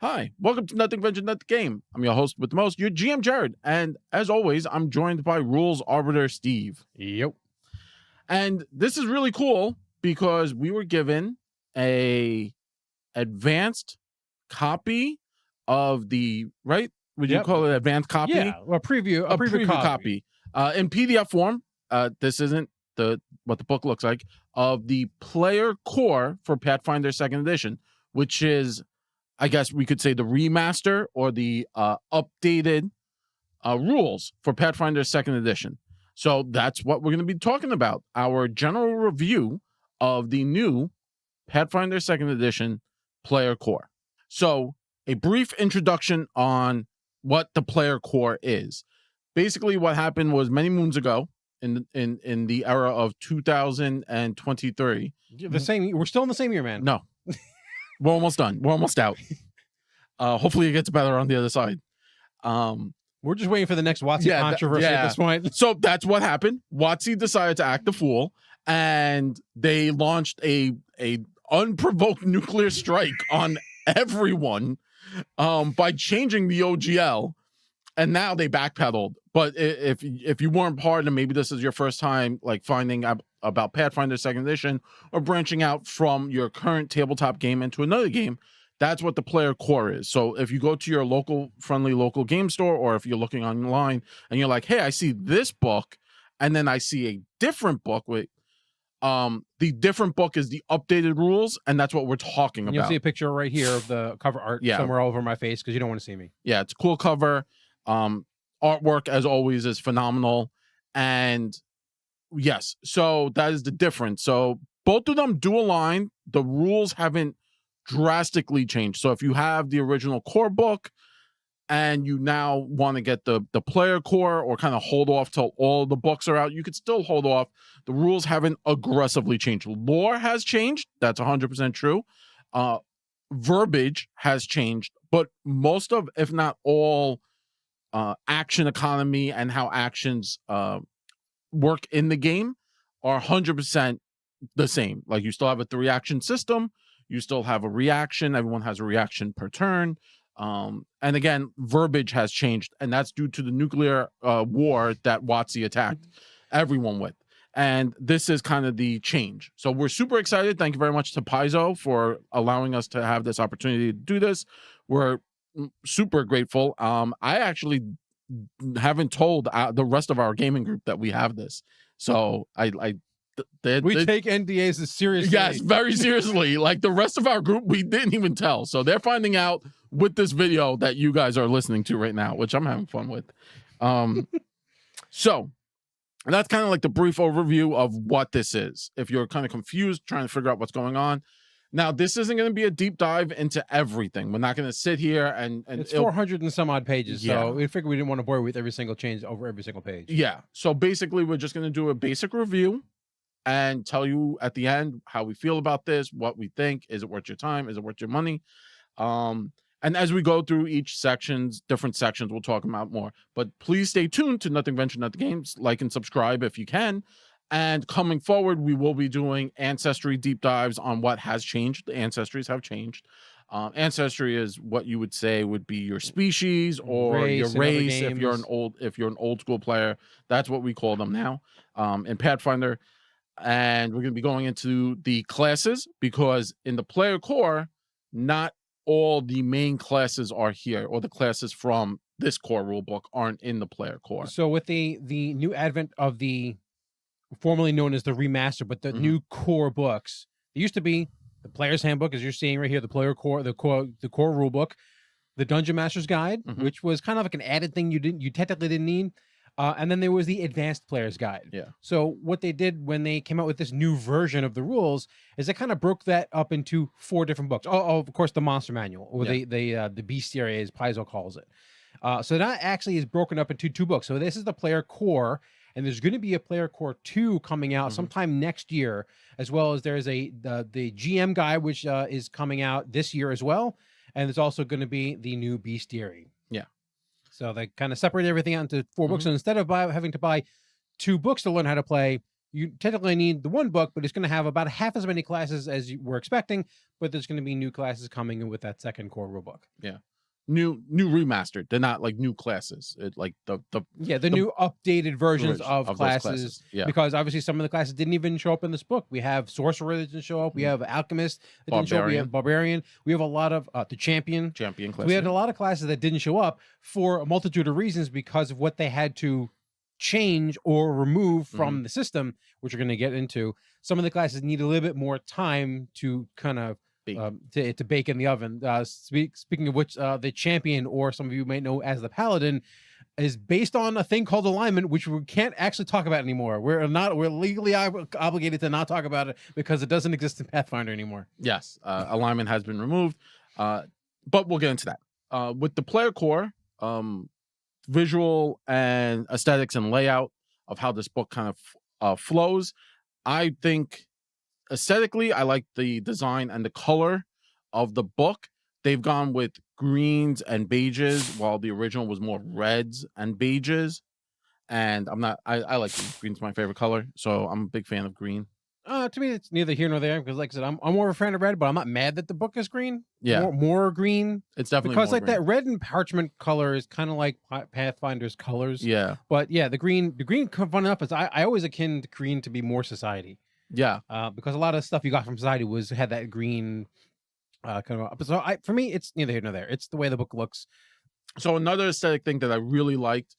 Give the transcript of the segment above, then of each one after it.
Hi, welcome to Nothing Venture, Not the Game. I'm your host with the most, your GM Jared, and as always, I'm joined by Rules Arbiter Steve. Yep. And this is really cool because we were given a advanced copy of the Would you call it advanced copy? Yeah, a preview copy. In PDF form. This isn't what the book looks like of the player core for Pathfinder 2nd Edition, which is, I guess we could say, the remaster or the updated rules for Pathfinder 2nd Edition. So that's what we're going to be talking about. Our general review of the new Pathfinder 2nd Edition player core. So a brief introduction on what the player core is. Basically, what happened was many moons ago in the era of 2023. We're still in the same year, man. No. We're almost done. We're almost out. Hopefully it gets better on the other side. We're just waiting for the next WotC controversy at this point. So that's what happened. WotC decided to act the fool, and they launched a unprovoked nuclear strike on everyone by changing the OGL, and now they backpedaled. But if you weren't part, and maybe this is your first time like finding out about Pathfinder 2nd Edition or branching out from your current tabletop game into another game, that's what the player core is. So if you go to your friendly local game store, or if you're looking online and you're like, hey, I see this book, and then I see a different book with the different book is the updated rules, and that's what we're talking about. You'll see a picture right here of the cover art somewhere over my face because you don't want to see me. Yeah, it's a cool cover. Artwork, as always, is phenomenal. And yes, so that is the difference. So both of them do align. The rules haven't drastically changed. So if you have the original core book and you now want to get the player core, or kind of hold off till all the books are out, you could still hold off. The rules haven't aggressively changed. Lore has changed. That's 100% true. Verbiage has changed, but most of, if not all, action economy and how actions work in the game are 100% the same. Like, you still have a 3-action system. You still have a reaction. Everyone has a reaction per turn. And again, verbiage has changed, and that's due to the nuclear war that WotC attacked everyone with. And this is kind of the change. So we're super excited. Thank you very much to Paizo for allowing us to have this opportunity to do this. We're super grateful. I actually haven't told the rest of our gaming group that we have this. So we take NDAs as seriously. Yes, very seriously. Like, the rest of our group, we didn't even tell. So they're finding out with this video that you guys are listening to right now, which I'm having fun with. So that's kind of like the brief overview of what this is. If you're kind of confused, trying to figure out what's going on. Now, this isn't going to be a deep dive into everything. We're not going to sit here and it's 400 and some odd pages. Yeah. So we figured we didn't want to bore you with every single change over every single page. Yeah. So basically, we're just going to do a basic review and tell you at the end how we feel about this, what we think. Is it worth your time? Is it worth your money? And as we go through each different sections, we'll talk about more. But please stay tuned to Nothing Venture, Not the Games. Like and subscribe if you can. And coming forward, we will be doing Ancestry deep dives on what has changed. The Ancestries have changed. Ancestry is what you would say would be your species or your race. If you're an old school player, that's what we call them now in Pathfinder. And we're going to be going into the classes, because in the player core, not all the main classes are here, or the classes from this core rulebook aren't in the player core. So with the new advent of the formerly known as the remaster, but the new core books, it used to be the player's handbook, as you're seeing right here, the player core, the core rulebook, the Dungeon Master's Guide, which was kind of like an added thing you technically didn't need. And then there was the Advanced Player's Guide. Yeah. So what they did when they came out with this new version of the rules is they kind of broke that up into 4 different books. Oh, of course, the Monster Manual, or the Bestiary, as Paizo calls it. So that actually is broken up into 2 books. So this is the player core, and there's going to be a player core 2 coming out sometime next year, as well as there's the GM guide, which is coming out this year as well. And there's also going to be the new Bestiary. Yeah. So they kind of separate everything out into 4 books. And instead of having to buy 2 books to learn how to play, you technically need the one book, but it's going to have about half as many classes as you were expecting, but there's going to be new classes coming in with that second core rulebook. Yeah. New remastered. They're not like new classes. It like the new updated versions version of those classes. Yeah. Because obviously some of the classes didn't even show up in this book. We have sorcerer that didn't show up. We have alchemist that didn't show up. We have barbarian. We have a lot of the champion class. So we had a lot of classes that didn't show up for a multitude of reasons because of what they had to change or remove from the system, which we're going to get into. Some of the classes need a little bit more time to kind of to bake in the oven. Speaking of which, the champion, or some of you may know as the paladin, is based on a thing called alignment, which we can't actually talk about anymore. We're legally obligated to not talk about it because it doesn't exist in Pathfinder anymore. Yes, alignment has been removed, but we'll get into that. With the player core, visual and aesthetics and layout of how this book kind of flows, I think aesthetically I like the design and the color of the book. They've gone with greens and beiges, while the original was more reds and beiges. And I like green. Green's my favorite color, so I'm a big fan of green. To me, it's neither here nor there because, like I said, I'm more of a fan of red, but I'm not mad that the book is green. Yeah, more green. It's definitely because more like green. that red and parchment color is kind of like Pathfinder's colors. Yeah, but yeah, the green. Fun enough is I always akin green to be more society. Yeah, because a lot of stuff you got from society had that green kind of. So for me, it's neither here nor there. It's the way the book looks. So another aesthetic thing that I really liked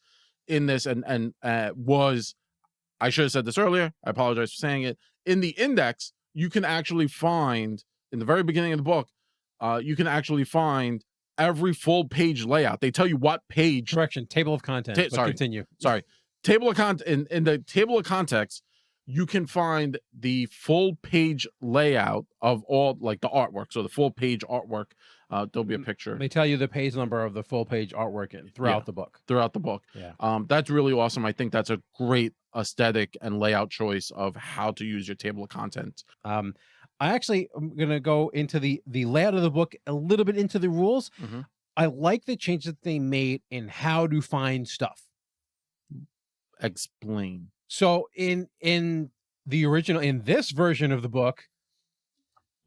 in this and was, I should have said this earlier, I apologize for saying it, in the index you can actually find, in the very beginning of the book, you can actually find every full page layout. They tell you what page. Correction, table of contents. Continue. Sorry, table of content. In the table of contents, you can find the full page layout of all, like the artwork. So the full page artwork, there'll be a picture. They tell you the page number of the full page artwork throughout the book. Throughout the book. Yeah. That's really awesome. I think that's a great aesthetic and layout choice of how to use your table of contents. I actually am going to go into the layout of the book, a little bit into the rules. Mm-hmm. I like the changes that they made in how to find stuff. Explain. So in the original, in this version of the book,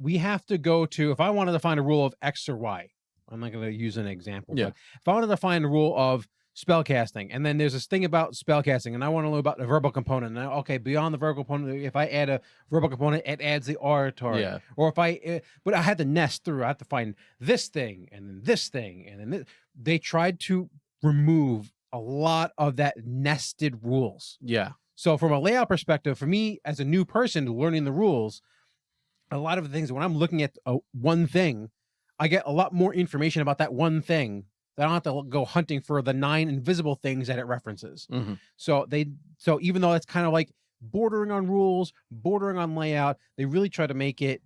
we have to go to, if I wanted to find a rule of X or Y, I'm not going to use an example. Yeah. But if I wanted to find a rule of spellcasting, and then there's this thing about spellcasting, and I want to know about the verbal component. Now, okay, beyond the verbal component, if I add a verbal component, it adds the oratory. Yeah. Or if but I had to nest through. I had to find this thing, and then this thing, and then this. They tried to remove a lot of that nested rules. Yeah. So from a layout perspective, for me as a new person learning the rules, a lot of the things, when I'm looking at one thing, I get a lot more information about that one thing. I don't have to go hunting for the 9 invisible things that it references. Mm-hmm. So even though it's kind of like bordering on rules, bordering on layout, they really try to make it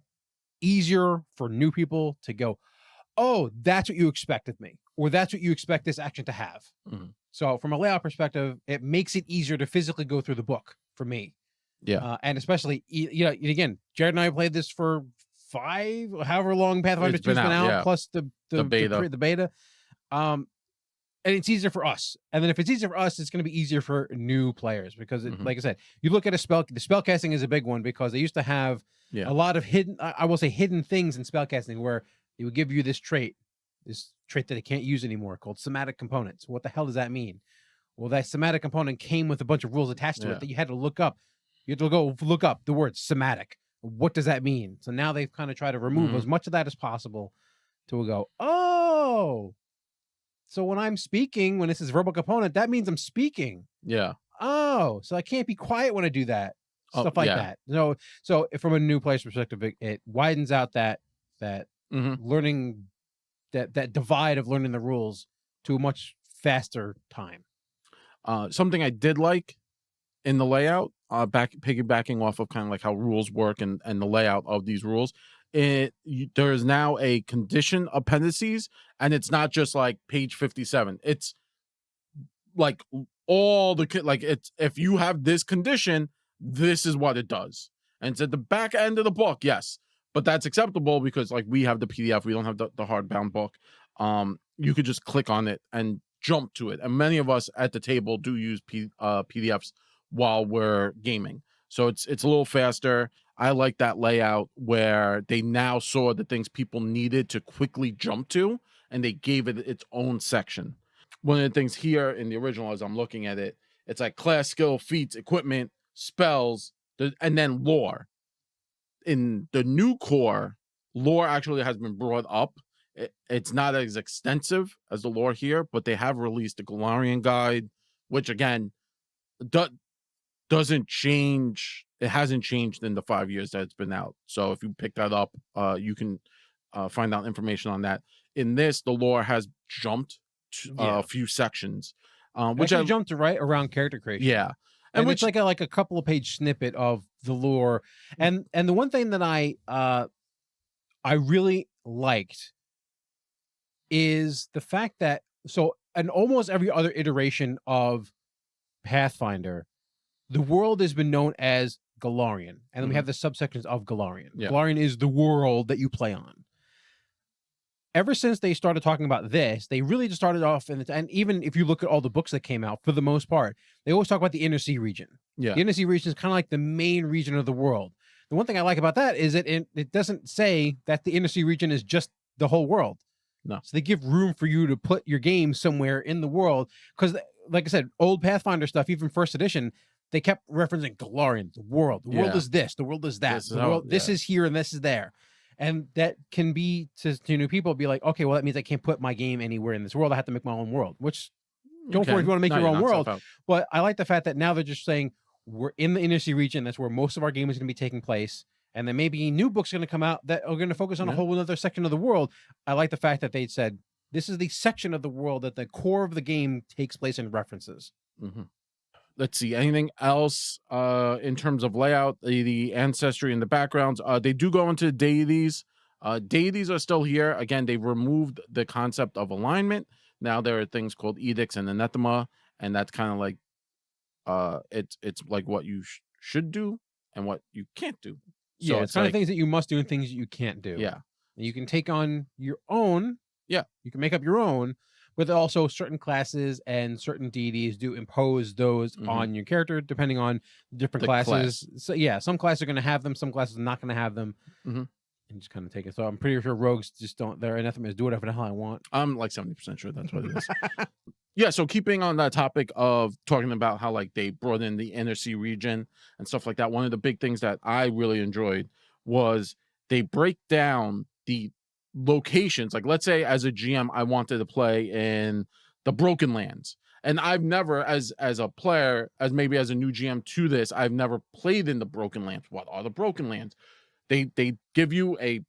easier for new people to go, oh, that's what you expect of me, or that's what you expect this action to have. Mm-hmm. So from a layout perspective, it makes it easier to physically go through the book for me. Yeah. And especially, again, Jared and I played this for 5, however long Pathfinder 2's been out, plus the beta. And it's easier for us. And then if it's easier for us, it's going to be easier for new players because, like I said, you look at the spellcasting is a big one because they used to have a lot of hidden things in spellcasting where they would give you this trait that they can't use anymore called somatic components. What the hell does that mean? Well, that somatic component came with a bunch of rules attached to it that you had to look up. You had to go look up the word somatic. What does that mean? So now they've kind of tried to remove as much of that as possible to go, oh, so when I'm speaking, when this is verbal component, that means I'm speaking. Yeah. Oh, so I can't be quiet when I do that. Stuff like that. So from a new player's perspective, it widens out that learning, that divide of learning the rules to a much faster time. Something I did like in the layout, piggybacking off of kind of like how rules work and the layout of these rules, there is now a condition appendices, and it's not just like page 57. It's like all the it's, if you have this condition, this is what it does, and it's at the back end of the book. Yes, but that's acceptable because like we have the PDF, we don't have the hardbound book. You could just click on it and jump to it, and many of us at the table do use PDFs while we're gaming. So it's a little faster. I like that layout where they now saw the things people needed to quickly jump to, and they gave it its own section. One of the things here in the original, as I'm looking at it, it's like class, skill, feats, equipment, spells, and then lore. In the new core, lore actually has been brought up. It's not as extensive as the lore here, but they have released a Golarion guide, which again doesn't change. It hasn't changed in the 5 years that it's been out. So if you pick that up, you can find out information on that. In this, the lore has jumped a few sections, which I jumped right around character creation. Yeah, and which, it's like a couple of page snippet of the lore. And the one thing that I really liked is the fact that in almost every other iteration of Pathfinder, the world has been known as Golarion, and then we have the subsections of Golarion. Yeah. Golarion is the world that you play on. Ever since they started talking about this, they really just started off, and even if you look at all the books that came out, for the most part, they always talk about the Inner Sea region. Yeah, the Inner Sea region is kind of like the main region of the world. The one thing I like about that is that it doesn't say that the Inner Sea region is just the whole world. No, so they give room for you to put your game somewhere in the world, because, like I said, old Pathfinder stuff, even first edition, they kept referencing Golarion, the world. The world is this, the world is that. This is here and this is there. And that can be, to new people, be like, okay, well, that means I can't put my game anywhere in this world. I have to make my own world, which, don't worry if you want to make your own world. But I like the fact that now they're just saying, we're in the Inner Sea region. That's where most of our game is going to be taking place. And then maybe new books are going to come out that are going to focus on a whole other section of the world. I like the fact that they said, this is the section of the world that the core of the game takes place in references. Mm-hmm. Let's see, anything else in terms of layout, the ancestry and the backgrounds. They do go into deities. Deities are still here. Again, they've removed the concept of alignment. Now there are things called edicts and anathema, and that's kind of like it's like what you should do and what you can't do. So it's kind of things that you must do and things that you can't do. Yeah, and you can take on your own. Yeah, you can make up your own. But also certain classes and certain deities do impose those on your character, depending on different classes. So yeah, some classes are going to have them, some classes are not going to have them, and just kind of take it. So I'm pretty sure rogues just don't. Their anathema is do whatever the hell I want. I'm like 70% sure that's what it is. Yeah. So keeping on that topic of talking about how like they brought in the Inner Sea region and stuff like that, one of the big things that I really enjoyed was they break down the locations. Like, let's say as a GM I wanted to play in the Broken Lands, and I've never, as a player, as maybe as a new GM to this, I've never played in the Broken Lands. What are the Broken Lands? They give you a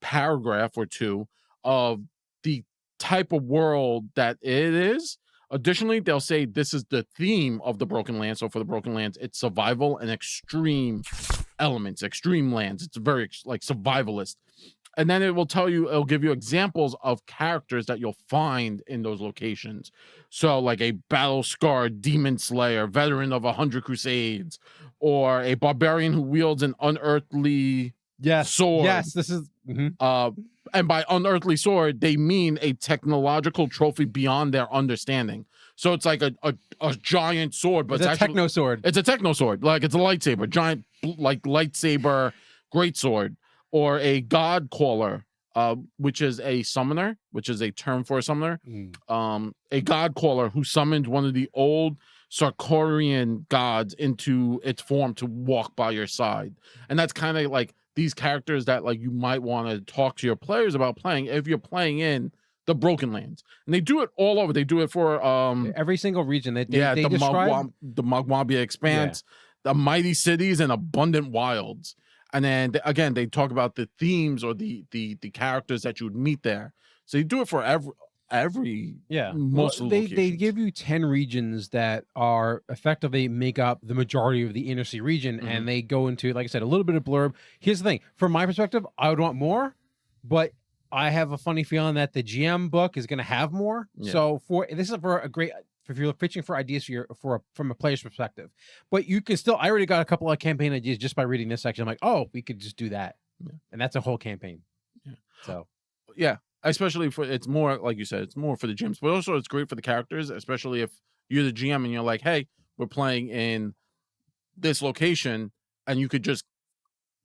paragraph or two of the type of world that it is. Additionally, they'll say this is the theme of the Broken Lands. So for the Broken Lands, it's survival and extreme elements, extreme lands. It's very like survivalist. And then it will tell you, it'll give you examples of characters that you'll find in those locations. So like a battle-scarred demon slayer, veteran of 100 crusades, or a barbarian who wields an unearthly sword. Yes, this is... And by unearthly sword, they mean a technological trophy beyond their understanding. So it's like a giant sword, but it's actually techno sword. It's a techno sword. Like it's a lightsaber, giant like lightsaber, great sword. Or a god caller, which is a summoner, which is a term for a summoner. A god caller who summoned one of the old Sarkorian gods into its form to walk by your side. And that's kind of like these characters that like you might want to talk to your players about playing if you're playing in the Broken Lands. And they do it all over. They do it for every single region. They the Magwambia Expanse, the Mighty Cities, and Abundant Wilds. And then again, they talk about the themes or the characters that you would meet there. So you do it for every most of the locations. They give you 10 regions that are effectively make up the majority of the Inner Sea region, and they go into, like I said, a little bit of blurb. Here's the thing: from my perspective, I would want more, but I have a funny feeling that the GM book is going to have more. Yeah. So this is for a great. If you're pitching for ideas from a player's perspective, but you can still. I already got a couple of campaign ideas just by reading this section. I'm like, oh, we could just do that, and that's a whole campaign. Yeah. So, yeah, especially for it's more like you said, it's more for the GMs, but also it's great for the characters, especially if you're the GM and you're like, hey, we're playing in this location. and you could just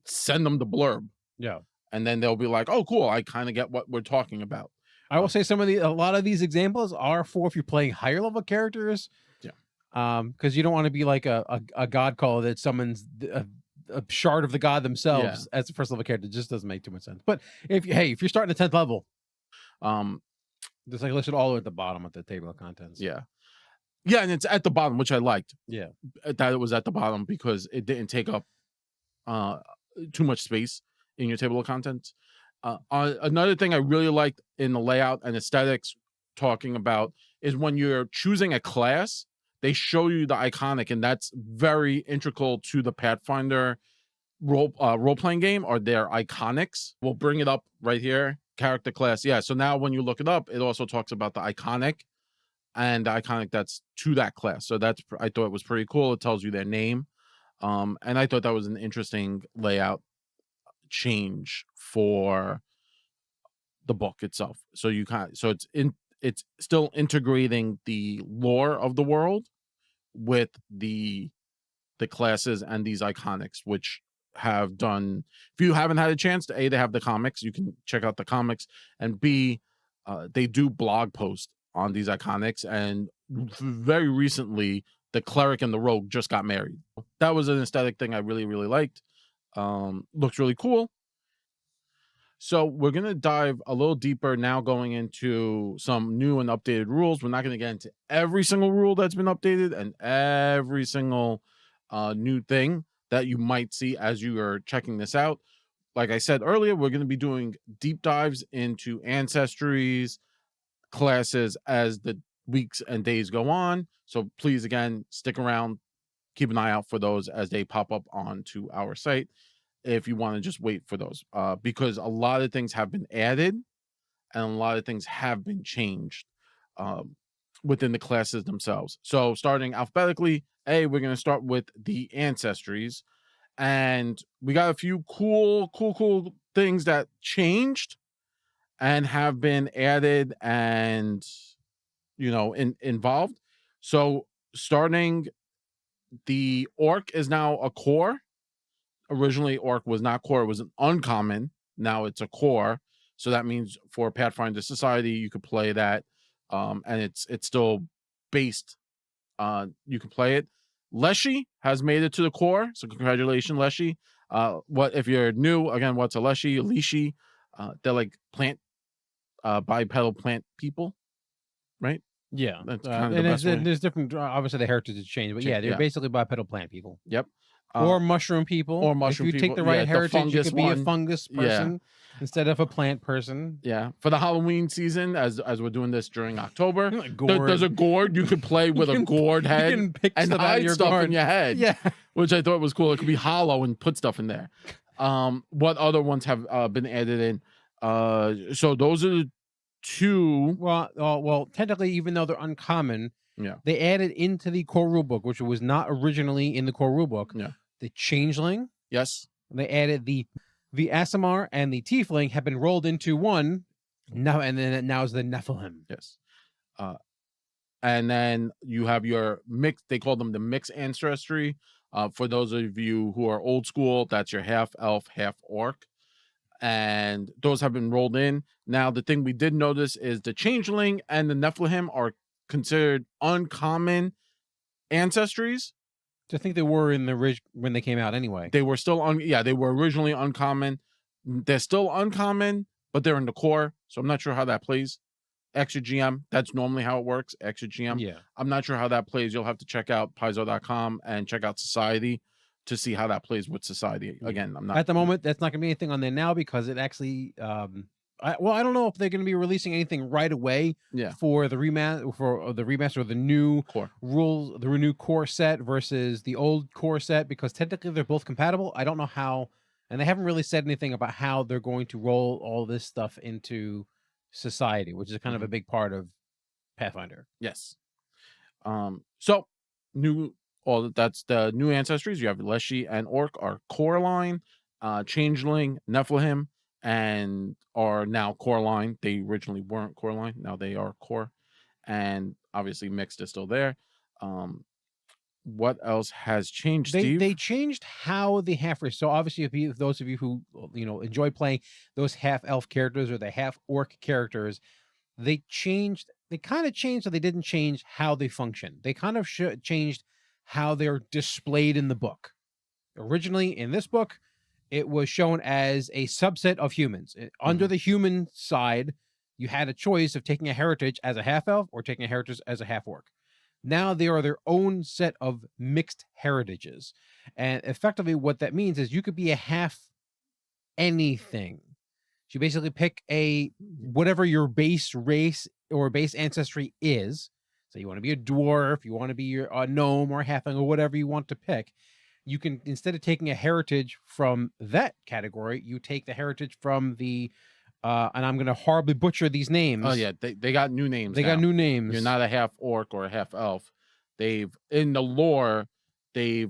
send them the blurb. Yeah. And then they'll be like, oh, cool, I kind of get what we're talking about. I will say a lot of these examples are for if you're playing higher level characters. Yeah. Because you don't want to be like a god caller that summons a shard of the god themselves as the first level character. It just doesn't make too much sense. But if you're starting at 10th level, there's like listed all the way at the bottom of the table of contents. Yeah, and it's at the bottom, which I liked. Yeah, that it was at the bottom because it didn't take up too much space in your table of contents. Another thing I really liked in the layout and aesthetics talking about is when you're choosing a class, they show you the iconic, and that's very integral to the Pathfinder role-playing game, are their iconics. We'll bring it up right here. Character class. Yeah, so now when you look it up, it also talks about the iconic and the iconic that's to that class. So that's, I thought it was pretty cool. It tells you their name. And I thought that was an interesting layout change for the book itself. So it's still integrating the lore of the world with the classes and these iconics, which have done, if you haven't had a chance to, A, they have the comics, you can check out the comics, and B, they do blog posts on these iconics, and very recently the cleric and the rogue just got married. That was an aesthetic thing I really, really liked. Looks really cool. So we're going to dive a little deeper now, going into some new and updated rules. We're not going to get into every single rule that's been updated and every single new thing that you might see as you are checking this out. Like I said earlier, we're going to be doing deep dives into ancestries, classes as the weeks and days go on. So please, again, stick around, keep an eye out for those as they pop up onto our site, if you want to just wait for those, because a lot of things have been added and a lot of things have been changed within the classes themselves. So starting alphabetically, we're going to start with the ancestries, and we got a few cool things that changed and have been added and involved. So starting, the orc is now a core. Originally, orc was not core, it was an uncommon. Now it's a core, so that means for Pathfinder Society you could play that, and it's still based on, you can play it. Leshy has made it to the core, so congratulations, Leshy. What if you're new, again, what's a Leshy? Leshy, they're like plant bipedal plant people, right? Yeah, That's kind of the best way. there's different. Obviously, the heritage has changed, but yeah, they're basically bipedal plant people. Yep. Or mushroom people. Or mushroom people. If you take people, the right the heritage, you fungus could be one. a fungus person instead of a plant person. Yeah. For the Halloween season, as we're doing this during October, Gourd. there's a gourd. You could play with a gourd head and hide stuff in your head. Yeah. Which I thought was cool. It could be hollow and put stuff in there. What other ones have been added in? So those are the two. Well, technically, even though they're uncommon, Yeah, they added into the core rulebook, which was not originally in the core rulebook. Yeah. The Changeling. Yes. They added the Aasimar and the Teifling have been rolled into one now, and then now is the Nephilim. Yes. And then you have your mix. They call them the mixed ancestry. For those of you who are old school, that's your half elf, half orc, and those have been rolled in. Now, the thing we did notice is the Changeling and the Nephilim are considered uncommon ancestries. I think they were in the when they came out anyway. They were still they were originally uncommon. They're still uncommon, but they're in the core, so I'm not sure how that plays. Extra GM, that's normally how it works. Extra GM. Yeah. I'm not sure how that plays. You'll have to check out Paizo.com and check out Society to see how that plays with Society. Again, I'm not at the moment. That's not going to be anything on there now because it actually. I don't know if they're going to be releasing anything right away. Yeah. For the remaster of the new core rules, the new core set versus the old core set, because technically they're both compatible. I don't know how, and they haven't really said anything about how they're going to roll all this stuff into Society, which is kind of a big part of Pathfinder. Yes. So that's the new ancestries. You have Leshy and Orc are core line, Changeling, Nephilim, and are now core line. They originally weren't core line, now they are core, and obviously mixed is still there. What else has changed, Steve? They changed how the half race. So obviously, if those of you who enjoy playing those half elf characters or the half orc characters, they changed. They kind of changed, so they didn't change how they function. They kind of changed how they're displayed in the book. Originally, in this book, it was shown as a subset of humans. Under the human side, you had a choice of taking a heritage as a half elf or taking a heritage as a half orc. Now they are their own set of mixed heritages. And effectively what that means is you could be a half anything. So you basically pick whatever your base race or base ancestry is. So you want to be a dwarf, you want to be a gnome or a halfling or whatever you want to pick. You can, instead of taking a heritage from that category, you take the heritage from the and I'm going to horribly butcher these names. Oh yeah, they got new names. They got new names. You're not a half orc or a half elf. They've, in the lore, they've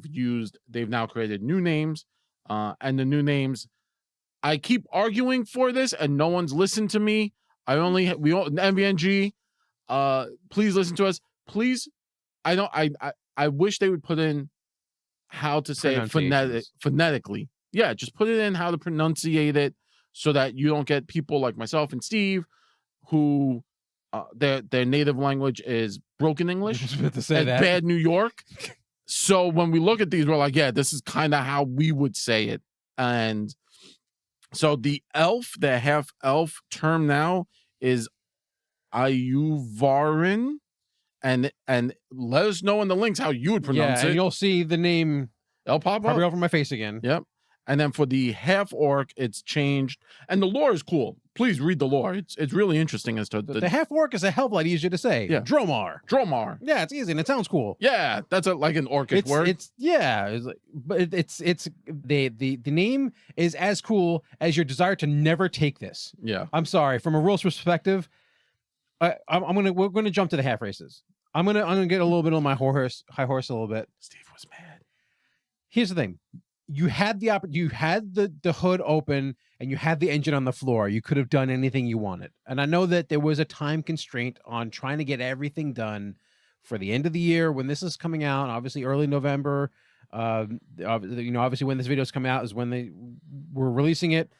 now created new names, and the new names. I keep arguing for this, and no one's listened to me. MVNG. Please listen to us, please. I wish they would put in how to say it phonetically. Yeah, just put it in how to pronunciate it, so that you don't get people like myself and Steve who their native language is broken English. I was about to say that. Bad New York. So when we look at these, we're like, yeah, this is kind of how we would say it. And so the half elf term now is Ayuvarin. And let us know in the links how you would pronounce it. And you'll see the name pop up probably over my face again. Yep. And then for the half orc, it's changed, and the lore is cool. Please read the lore; it's really interesting as to the half orc is a hell of a lot easier to say. Yeah, Dromar. Yeah, it's easy and it sounds cool. Yeah, that's like an orcish word. But it's the name is as cool as your desire to never take this. Yeah, I'm sorry. From a rules perspective, we're gonna jump to the half races. I'm gonna get a little bit on my high horse a little bit. Steve was mad. Here's the thing. You had the hood open and you had the engine on the floor. You could have done anything you wanted. And I know that there was a time constraint on trying to get everything done for the end of the year when this is coming out, obviously early November. Obviously when this video is coming out is when they were releasing it.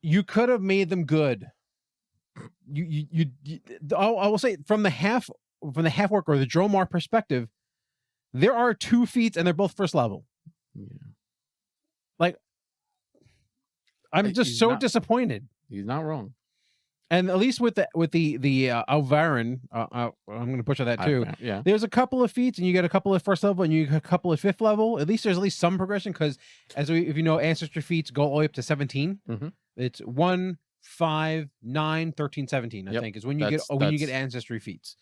You could have made them good. I will say from the half orc or the Dromar perspective, there are 2 feats and they're both first level. Yeah. Like, I'm just disappointed. He's not wrong. And at least with the Alvarin, I'm going to butcher that too. Yeah. There's a couple of feats, and you get a couple of first level, and you get a couple of fifth level. At least there's at least some progression, because if you know, ancestry feats go all the way up to 17. Mm-hmm. It's 1, 5, 9, 13, 17. I think is when you get ancestry feats.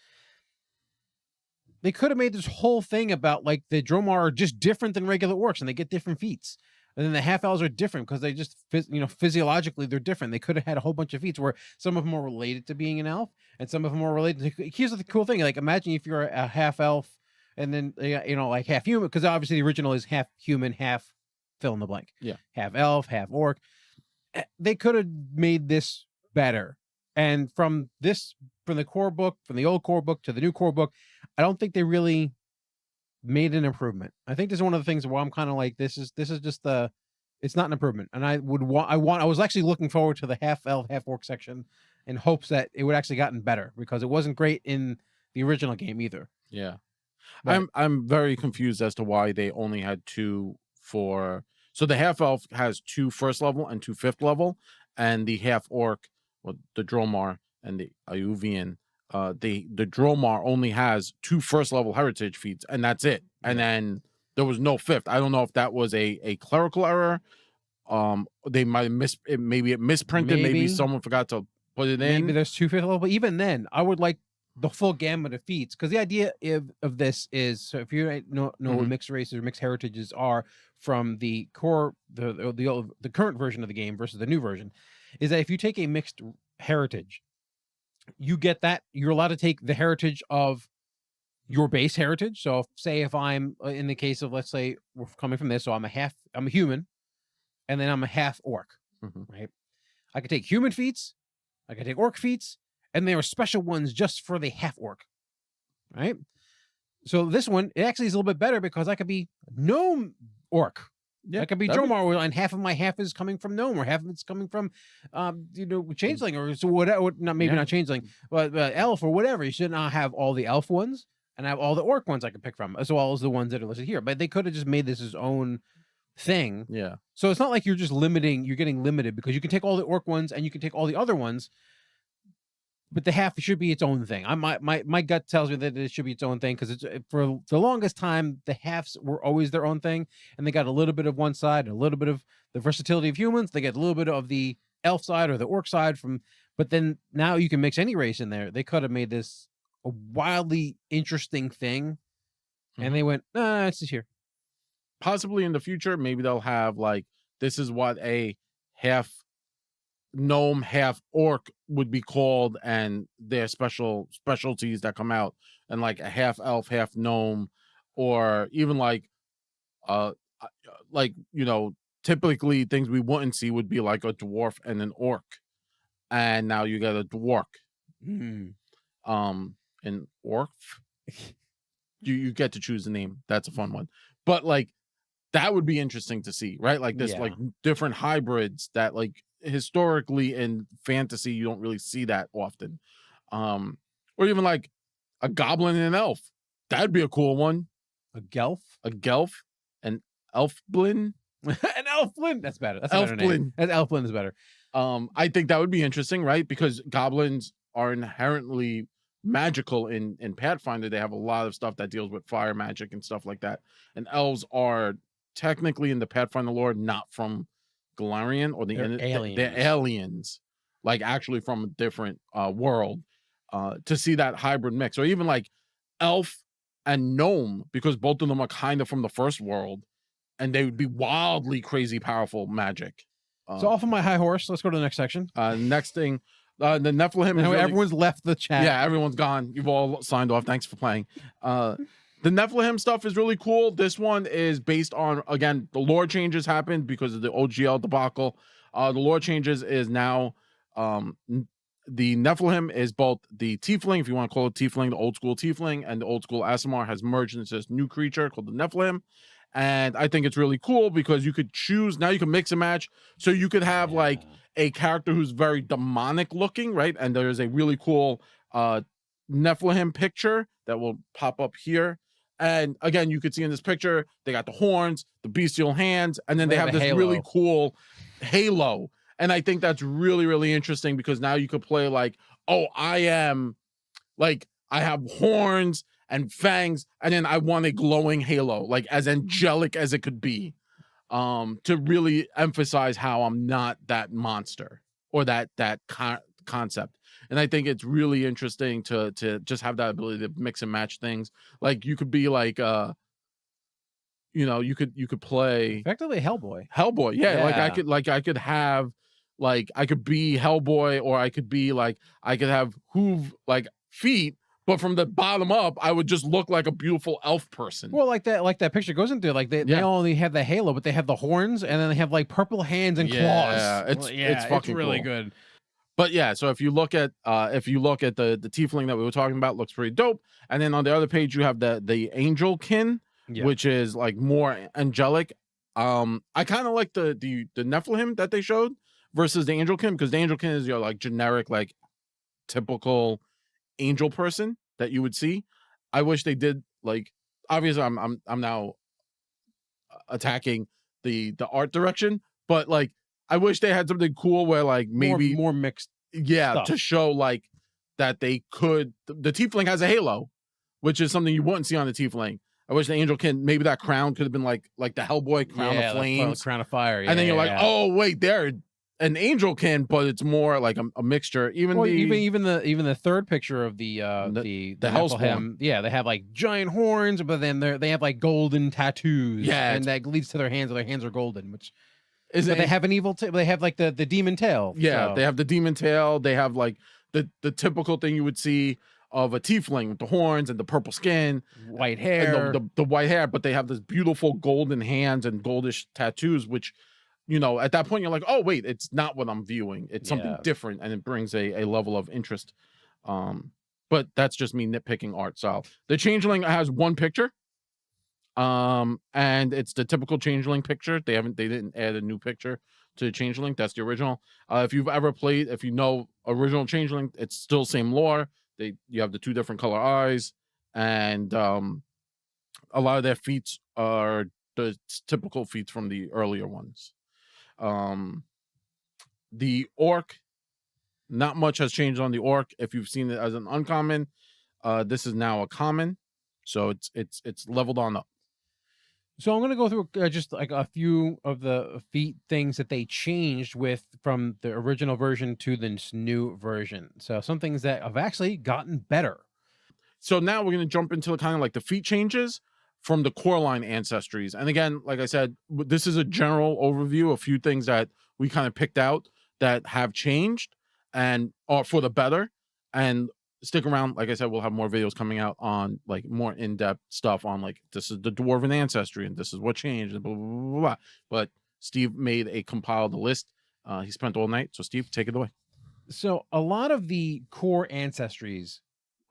They could have made this whole thing about like the Dromar are just different than regular orcs, and they get different feats. And then the half elves are different because they just, physiologically they're different. They could have had a whole bunch of feats where some of them are related to being an elf, and some of them are related to. Here's the cool thing: like, imagine if you're a half elf, and then like half human, because obviously the original is half human, half fill in the blank. Yeah, half elf, half orc. They could have made this better. And from the core book, from the old core book to the new core book, I don't think they really made an improvement. I think this is one of the things where I'm kind of like, this is just it's not an improvement. And I was actually looking forward to the half elf, half orc section in hopes that it would actually gotten better, because it wasn't great in the original game either. Yeah. But I'm very confused as to why they only had 2 for. So the half elf has 2 first level and 2 fifth level, and the half orc, the Dromar and the Ayuvian, the Dromar only has 2 first level heritage feats, and that's it. And then there was no fifth. I don't know if that was a clerical error. They might have maybe it misprinted. Maybe someone forgot to put it in. Maybe there's 2 fifth level. But even then, I would like the full gamut of feats, because the idea of this is, so if you know what mixed races or mixed heritages are from the core, the current version of the game versus the new version, is that if you take a mixed heritage, you get that you're allowed to take the heritage of your base heritage. So if I'm in the case of, let's say we're coming from this, so I'm a human, and then I'm a half orc, right? I could take human feats, I could take orc feats, and there are special ones just for the half orc, right? So this one, it actually is a little bit better because I could be gnome orc. Yeah, I could be Dromar, and half of my half is coming from gnome, or half of it's coming from, changeling, or so whatever. Not not changeling, but elf or whatever. You should not have all the elf ones and have all the orc ones I can pick from, as well as the ones that are listed here. But they could have just made this his own thing. Yeah. So it's not like you're just limiting. You're getting limited because you can take all the orc ones and you can take all the other ones. But the half should be its own thing. My gut tells me that it should be its own thing because it's for the longest time the halves were always their own thing, and they got a little bit of one side and a little bit of the versatility of humans. They get a little bit of the elf side or the orc side from. But then now you can mix any race in there. They could have made this a wildly interesting thing, and they went, it's just here. Possibly in the future, maybe they'll have like this is what a half gnome half orc would be called, and their specialties that come out, and like a half elf half gnome, or even like typically things we wouldn't see would be like a dwarf and an orc, and now you got a dwarf. An orc. you get to choose the name. That's a fun one, but like that would be interesting to see, right? Like this, like different hybrids that like historically in fantasy you don't really see that often, or even like a goblin and an elf. That'd be a cool one. A gelf, an elfblin, an elfblin. That's better. That's elfblin. Elfblin is better. I think that would be interesting, right? Because goblins are inherently magical in Pathfinder. They have a lot of stuff that deals with fire magic and stuff like that, and elves are technically in the Pathfinder lore not from Galarian, or they're aliens, like actually from a different world. To see that hybrid mix, or even like elf and gnome, because both of them are kind of from the first world, and they would be wildly crazy powerful magic. So off of my high horse, let's go to the next section. Next thing, the Nephilim. Everyone's left the chat. Yeah, everyone's gone. You've all signed off. Thanks for playing. The Nephilim stuff is really cool. This one is based on, again, the lore changes happened because of the OGL debacle. The lore changes is now the Nephilim is both the Teifling, if you want to call it Teifling, the old school Teifling, and the old school Aasimar has merged into this new creature called the Nephilim. And I think it's really cool because you could choose, now you can mix and match. So you could have like a character who's very demonic looking, right? And there's a really cool Nephilim picture that will pop up here. And again, you could see in this picture, they got the horns, the bestial hands, and then they have this really cool halo. And I think that's really, really interesting because now you could play like, oh, I am like, I have horns and fangs, and then I want a glowing halo, like as angelic as it could be, to really emphasize how I'm not that monster or that concept. And I think it's really interesting to just have that ability to mix and match things. Like you could be like, you could play effectively Hellboy. Yeah. I could have like, I could be Hellboy, or I could be like, I could have feet, but from the bottom up, I would just look like a beautiful elf person. Well, like that picture goes into, like they only have the halo, but they have the horns, and then they have like purple hands and claws. Yeah, it's fucking really cool. Good. But yeah, so if you look at the Teifling that we were talking about, looks pretty dope. And then on the other page, you have the Angelkin, which is like more angelic. I kind of like the Nephilim that they showed versus the Angelkin, because the Angelkin is your like generic, like typical angel person that you would see. I wish they did, like, obviously I'm now attacking the art direction, but like I wish they had something cool where like maybe more mixed stuff, to show like that they could. The Teifling has a halo, which is something you wouldn't see on the Teifling. I wish the Angelkin, maybe that crown could have been like the Hellboy crown of flames, crown of fire, and then you're like, oh wait, they're an Angelkin, but it's more like a mixture. Even the third picture of the Hellspawn, they have like giant horns, but then they have like golden tattoos, and that leads to their hands. Their hands are golden, which is. But they have an evil. They have like the demon tail. Yeah, so. They have the demon tail. They have like the typical thing you would see of a Teifling with the horns and the purple skin, white hair, and the white hair. But they have this beautiful golden hands and goldish tattoos, which, at that point you're like, oh wait, it's not what I'm viewing. It's something different, and it brings a level of interest. but that's just me nitpicking art style. The Changeling has one picture, and it's the typical Changeling picture. They didn't add a new picture to the Changeling. That's the original. If you've ever played, if you know original Changeling, it's still same lore. You have the 2 different color eyes, and a lot of their feats are the typical feats from the earlier ones. The Orc, not much has changed on the Orc. If you've seen it as an uncommon, this is now a common, so it's leveled on up. So I'm going to go through just like a few of the feat things that they changed from the original version to this new version. So some things that have actually gotten better. So now we're going to jump into kind of like the feat changes from the core line ancestries. And again, like I said, this is a general overview, a few things that we kind of picked out that have changed and are for the better. And stick around. Like I said, we'll have more videos coming out on like more in-depth stuff on like, this is the dwarven ancestry and this is what changed and blah, blah, blah, blah. But Steve made a compiled list. He spent all night. So Steve, take it away. So a lot of the core ancestries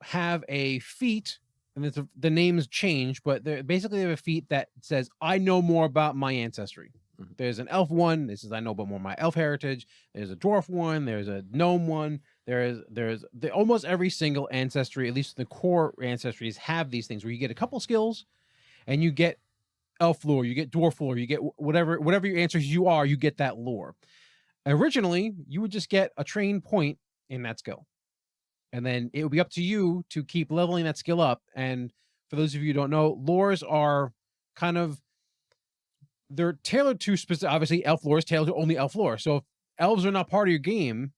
have a feat, and the names change, but they basically have a feat that says, I know more about my ancestry. Mm-hmm. There's an elf one. This is, I know about more of my elf heritage. There's a dwarf one. There's a gnome one. There's almost every single ancestry, at least the core ancestries, have these things where you get a couple skills and you get elf lore, you get dwarf lore, you get whatever your ancestors you are, you get that lore. Originally, you would just get a train point in that skill. And then it would be up to you to keep leveling that skill up. And for those of you who don't know, lores are kind of, they're tailored to specific, obviously elf lore is tailored to only elf lore. So if elves are not part of your game,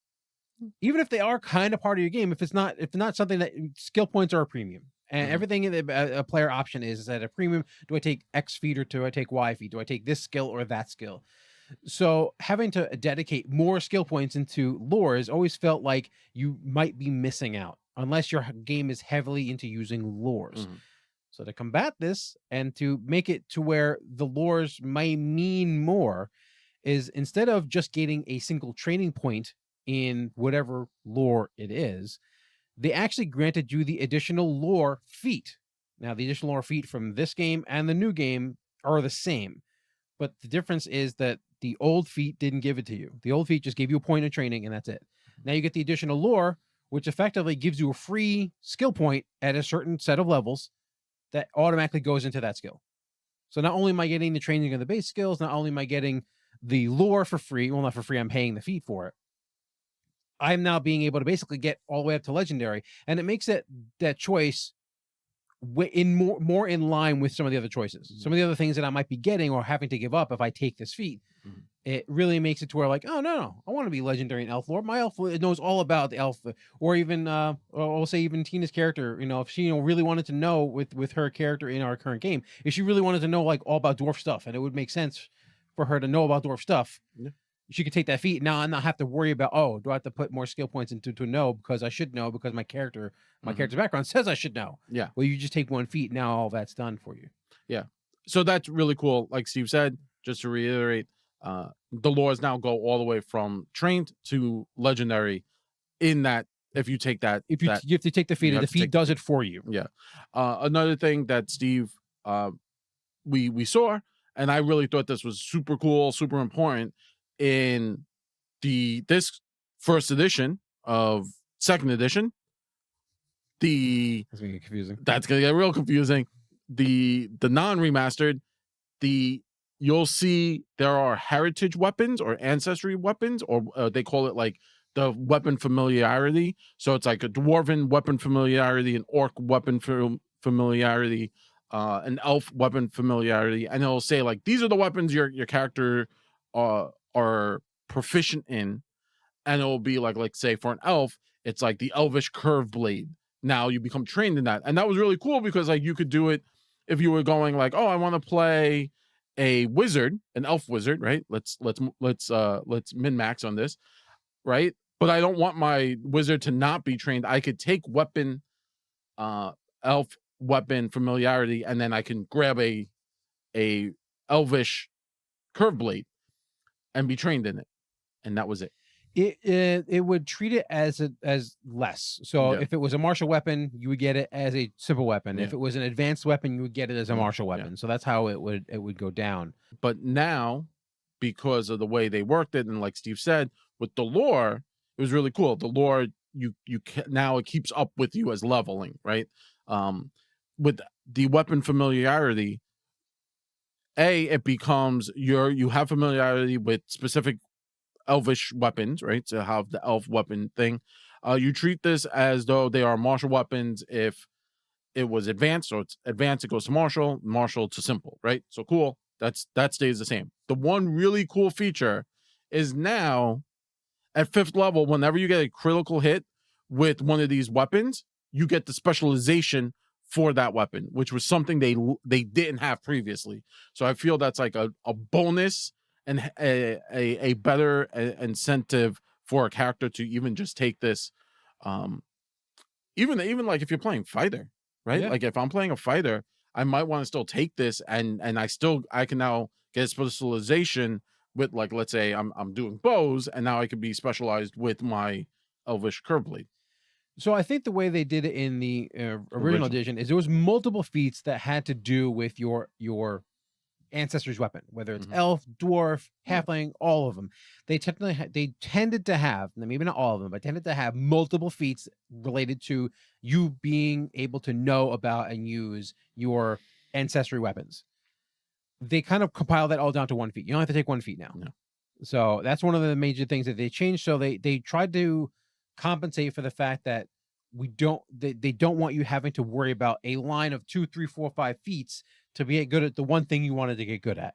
even if they are kind of part of your game, if it's not something that skill points are a premium. And everything in a player option is at a premium. Do I take X feat or do I take Y feat? Do I take this skill or that skill? So having to dedicate more skill points into lore has always felt like you might be missing out unless your game is heavily into using lores. So to combat this and to make it to where the lores might mean more is, instead of just getting a single training point in whatever lore it is, they actually granted you the additional lore feat. Now, the additional lore feat from this game and the new game are the same, but the difference is that the old feat didn't give it to you. The old feat just gave you a point of training, and that's it. Now you get the additional lore, which effectively gives you a free skill point at a certain set of levels that automatically goes into that skill. So not only am I getting the training of the base skills, not only am I getting the lore for free, well, not for free, I'm paying the feat for it, I'm now being able to basically get all the way up to legendary. And it makes that choice more in line with some of the other choices. Some of the other things that I might be getting or having to give up if I take this feat. It really makes it to where, like, oh no, I want to be legendary in elf lore. My elf knows all about the elf, or even I'll say even Tina's character. You know, if she really wanted to know with her character in our current game, if she really wanted to know like all about dwarf stuff, and it would make sense for her to know about dwarf stuff. Yeah. She could take that feat now and not have to worry about, oh, do I have to put more skill points into to know, because I should know because my character's background says I should know. Yeah. Well, you just take one feat. Now all that's done for you. Yeah. So that's really cool. Like Steve said, just to reiterate, the lores now go all the way from trained to legendary in that if you take that. You have to take the feat, and the feat does it for you. Yeah. Another thing that Steve, we saw, and I really thought this was super cool, super important, in this first edition of second edition, that's gonna get confusing. That's gonna get real confusing. The non-remastered, you'll see there are heritage weapons or ancestry weapons, or they call it like the weapon familiarity. So it's like a dwarven weapon familiarity, an orc weapon familiarity, an elf weapon familiarity, and it'll say like, these are the weapons your character are proficient in, and it'll be like say for an elf, it's like the elvish curve blade. Now you become trained in that, and that was really cool because like you could do it if you were going like, oh, I want to play a wizard, an elf wizard, right? Let's min max on this, right? But I don't want my wizard to not be trained. I could take weapon, elf weapon familiarity, and then I can grab a elvish curve blade and be trained in it, and that was it. It would treat it as less. So Yeah. if it was a martial weapon, you would get it as a simple weapon. Yeah. If it was an advanced weapon, you would get it as a martial Yeah. weapon. So that's how it would go down. But now, because of the way they worked it, and like Steve said, with the lore, it was really cool. The lore, now it keeps up with you as leveling, right? With the weapon familiarity, it becomes you have familiarity with specific elvish weapons, right? To have the elf weapon thing, you treat this as though they are martial weapons. If it was advanced, so it's advanced, it goes to martial to simple, right? So cool. That stays the same. The one really cool feature is now at 5th level, whenever you get a critical hit with one of these weapons, you get the specialization for that weapon, which was something they didn't have previously. So I feel that's like a bonus and a better incentive for a character to even just take this. Even like if you're playing fighter, right? Yeah. Like if I'm playing a fighter, I might want to still take this and I can now get a specialization with, like, let's say I'm doing bows, and now I could be specialized with my elvish curve blade. So I think the way they did it in the original edition is there was multiple feats that had to do with your ancestry's weapon, whether it's elf, dwarf, halfling, all of them. They tended to have, maybe not all of them, but tended to have multiple feats related to you being able to know about and use your ancestry weapons. They kind of compile that all down to one feat. You don't have to take one feat now. No. So that's one of the major things that they changed. So they tried to compensate for the fact that they don't want you having to worry about a line of 2, 3, 4, 5 feats to be good at the one thing you wanted to get good at.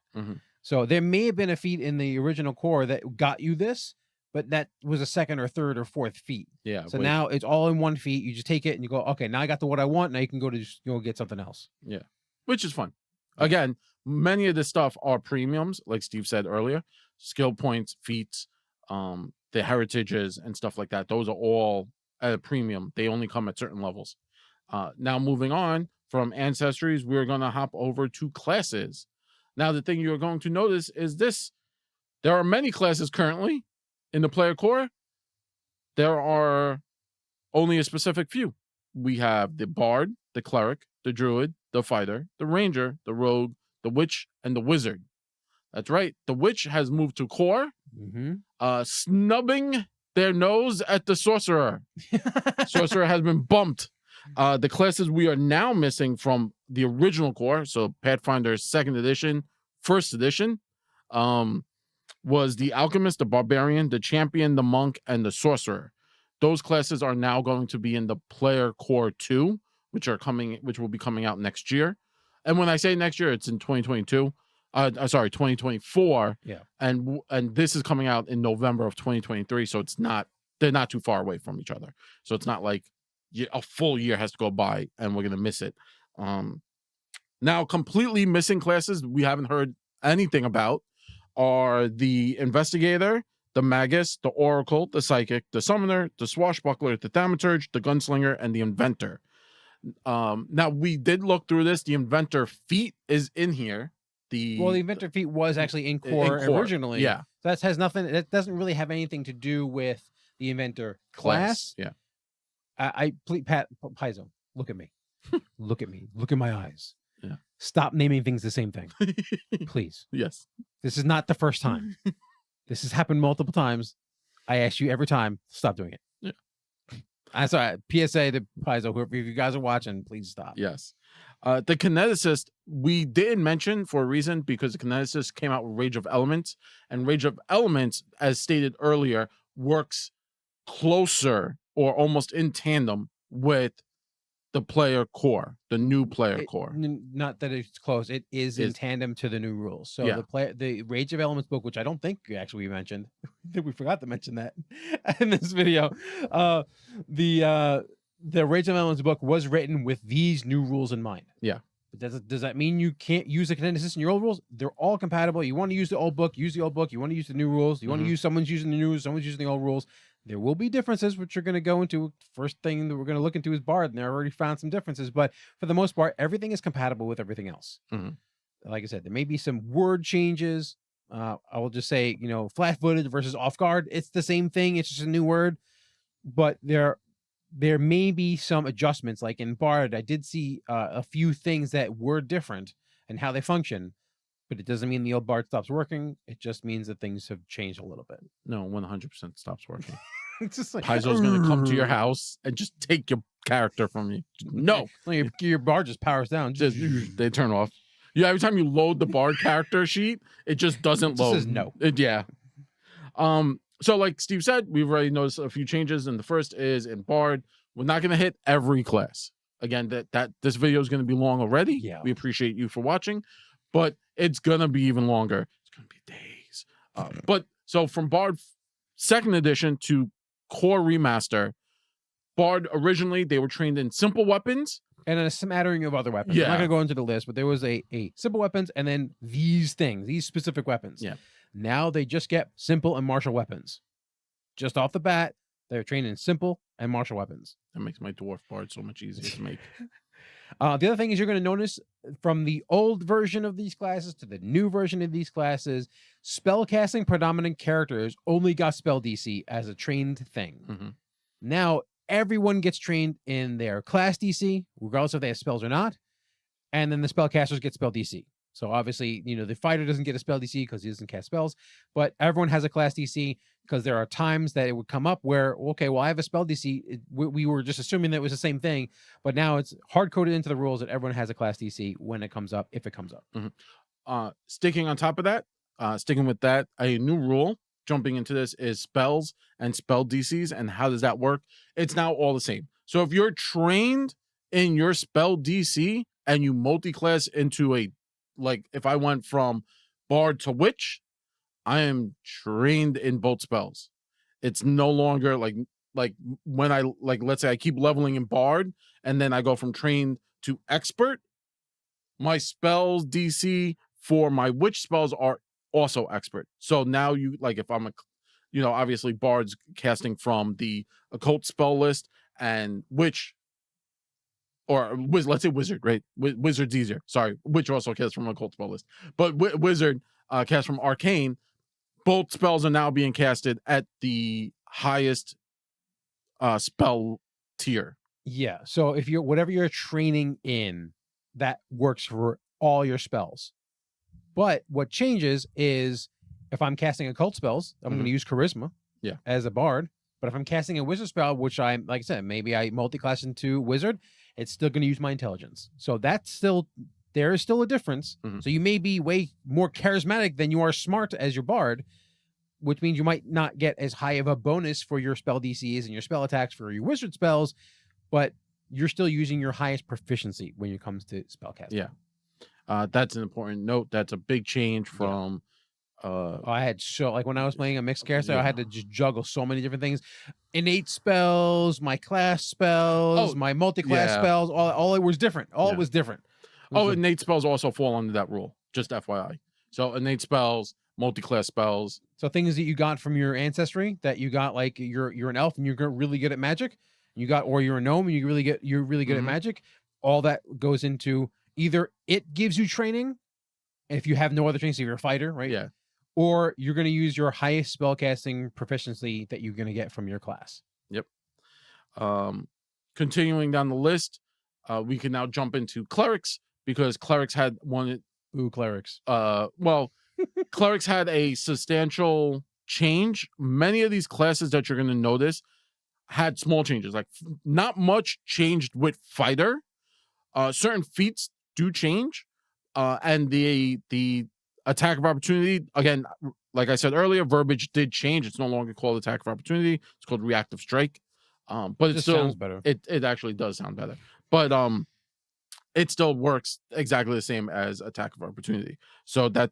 So there may have been a feat in the original core that got you this, but that was a 2nd or 3rd or 4th feat. Yeah. So now it's all in one feat. You just take it and you go, okay, now I got what I want. Now you can go to get something else. Yeah, which is fun. Again, many of this stuff are premiums, like Steve said earlier. Skill points, feats, the heritages and stuff like that. Those are all at a premium. They only come at certain levels. Now moving on from Ancestries, we're going to hop over to classes. Now, the thing you're going to notice is this. There are many classes currently in the player core. There are only a specific few. We have the Bard, the Cleric, the Druid, the Fighter, the Ranger, the Rogue, the Witch, and the Wizard. That's right. The Witch has moved to core, snubbing their nose at the Sorcerer. Sorcerer has been bumped. The classes we are now missing from the original core, so Pathfinder 2nd edition, 1st edition, was the Alchemist, the Barbarian, the Champion, the Monk, and the Sorcerer. Those classes are now going to be in the player core 2, which will be coming out next year. And when I say next year, it's in 2022. 2024. Yeah. And this is coming out in November of 2023. So they're not too far away from each other. So it's not like a full year has to go by and we're going to miss it. Now, completely missing classes we haven't heard anything about are the Investigator, the Magus, the Oracle, the Psychic, the Summoner, the Swashbuckler, the Thaumaturge, the Gunslinger, and the Inventor. Now, we did look through this. The Inventor feat is in here. The Inventor feat was actually in core originally. Yeah. So that has nothing. That doesn't really have anything to do with the Inventor class. Yeah. Please, Paizo, look at me. Look at me. Look in my eyes. Yeah. Stop naming things the same thing. Please. Yes. This is not the first time. This has happened multiple times. I ask you every time, stop doing it. Yeah. I'm sorry. PSA to Paizo, whoever, if you guys are watching, please stop. Yes. The Kineticist, we didn't mention for a reason, because the Kineticist came out with Rage of Elements, and Rage of Elements, as stated earlier, works closer or almost in tandem with the player core, the new player core. Not that it's close. It is in tandem to the new rules. So the Rage of Elements book, which I don't think we mentioned, I think we forgot to mention that in this video. The Rage of Elements book was written with these new rules in mind. Yeah. But does that mean you can't use the Kineticist in your old rules? They're all compatible. You want to use the old book, use the old book. You want to use the new rules. You want to use someone's using the new rules, someone's using the old rules. There will be differences, which we're going to go into. First thing that we're going to look into is Bard, and I already found some differences. But for the most part, everything is compatible with everything else. Like I said, there may be some word changes, I will just say, flat-footed versus off-guard. It's the same thing. It's just a new word, but there may be some adjustments. Like in Bard, I did see a few things that were different and how they function, but it doesn't mean the old Bard stops working. It just means that things have changed a little bit. No, 100% stops working. It's just like Paizo's going to come to your house and just take your character from you. No. Your Bard just powers down. They turn off. Yeah, every time you load the Bard character sheet, it just doesn't load. Says no. Yeah. So like Steve said, we've already noticed a few changes, and the first is in Bard, we're not going to hit every class. Again, that this video is going to be long already. Yeah. We appreciate you for watching, but it's going to be even longer. It's going to be days. But so from Bard 2nd edition to Core Remaster, Bard originally, they were trained in simple weapons. And a smattering of other weapons. Yeah. I'm not going to go into the list, but there was a simple weapons and then these things, these specific weapons. Yeah. Now they just get simple and martial weapons. Just off the bat, they're trained in simple and martial weapons. That makes my Dwarf Bard so much easier to make. The other thing is you're going to notice from the old version of these classes to the new version of these classes, spellcasting predominant characters only got spell DC as a trained thing. Mm-hmm. Now, everyone gets trained in their class DC, regardless if they have spells or not. And then the spellcasters get spell DC. So obviously, the fighter doesn't get a spell DC because he doesn't cast spells, but everyone has a class DC because there are times that it would come up where, okay, well, I have a spell DC. We were just assuming that it was the same thing, but now it's hard-coded into the rules that everyone has a class DC when it comes up, if it comes up. Mm-hmm. Sticking on top of that, sticking with that, a new rule jumping into this is spells and spell DCs. And how does that work? It's now all the same. So if you're trained in your spell DC and you multi-class into if I went from Bard to Witch, I am trained in both spells. It's no longer like when I let's say I keep leveling in Bard and then I go from trained to expert, my spells DC for my Witch spells are also expert. So now if I'm obviously Bard's casting from the occult spell list and Witch, or let's say Wizard, right? Wizard's easier. Sorry, Witch also casts from occult spell list, but Wizard casts from Arcane. Both spells are now being casted at the highest spell tier. Yeah. So if whatever you're training in, that works for all your spells. But what changes is if I'm casting occult spells, I'm going to use charisma as a bard. But if I'm casting a wizard spell, which like I said, maybe I multi-class into wizard, it's still going to use my intelligence. So there is still a difference. Mm-hmm. So you may be way more charismatic than you are smart as your bard, which means you might not get as high of a bonus for your spell DCs and your spell attacks for your wizard spells, but you're still using your highest proficiency when it comes to spellcasting. Yeah. That's an important note. That's a big change from... I had when I was playing a mixed character, I had to just juggle so many different things. Innate spells, my class spells, my multi-class spells, all it was different. It was different. Innate spells also fall under that rule, just FYI. So innate spells, multi-class spells. So things that you got from your ancestry that you got, like you're an elf and you're really good at magic, or you're a gnome and you're really good at magic. All that goes into either it gives you training if you have no other training, so you're a fighter, right? Yeah. Or you're going to use your highest spellcasting proficiency that you're going to get from your class. Yep. Continuing down the list, we can now jump into clerics because clerics had one. Ooh, clerics. Clerics had a substantial change. Many of these classes that you're going to notice had small changes. Like not much changed with fighter. Certain feats do change, and the attack of opportunity, again, like I said earlier, verbiage did change. It's no longer called attack of opportunity. It's called reactive strike. But it still sounds better. It actually does sound better. But it still works exactly the same as attack of opportunity. So that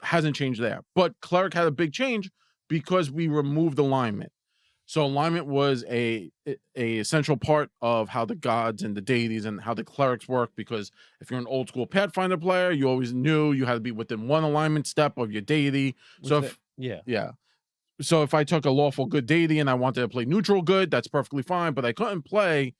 hasn't changed there. But cleric had a big change because we removed alignment. So alignment was a essential part of how the gods and the deities and how the clerics work, because if you're an old school Pathfinder player, you always knew you had to be within one alignment step of your deity. So if I took a lawful good deity and I wanted to play neutral good, that's perfectly fine, but I couldn't play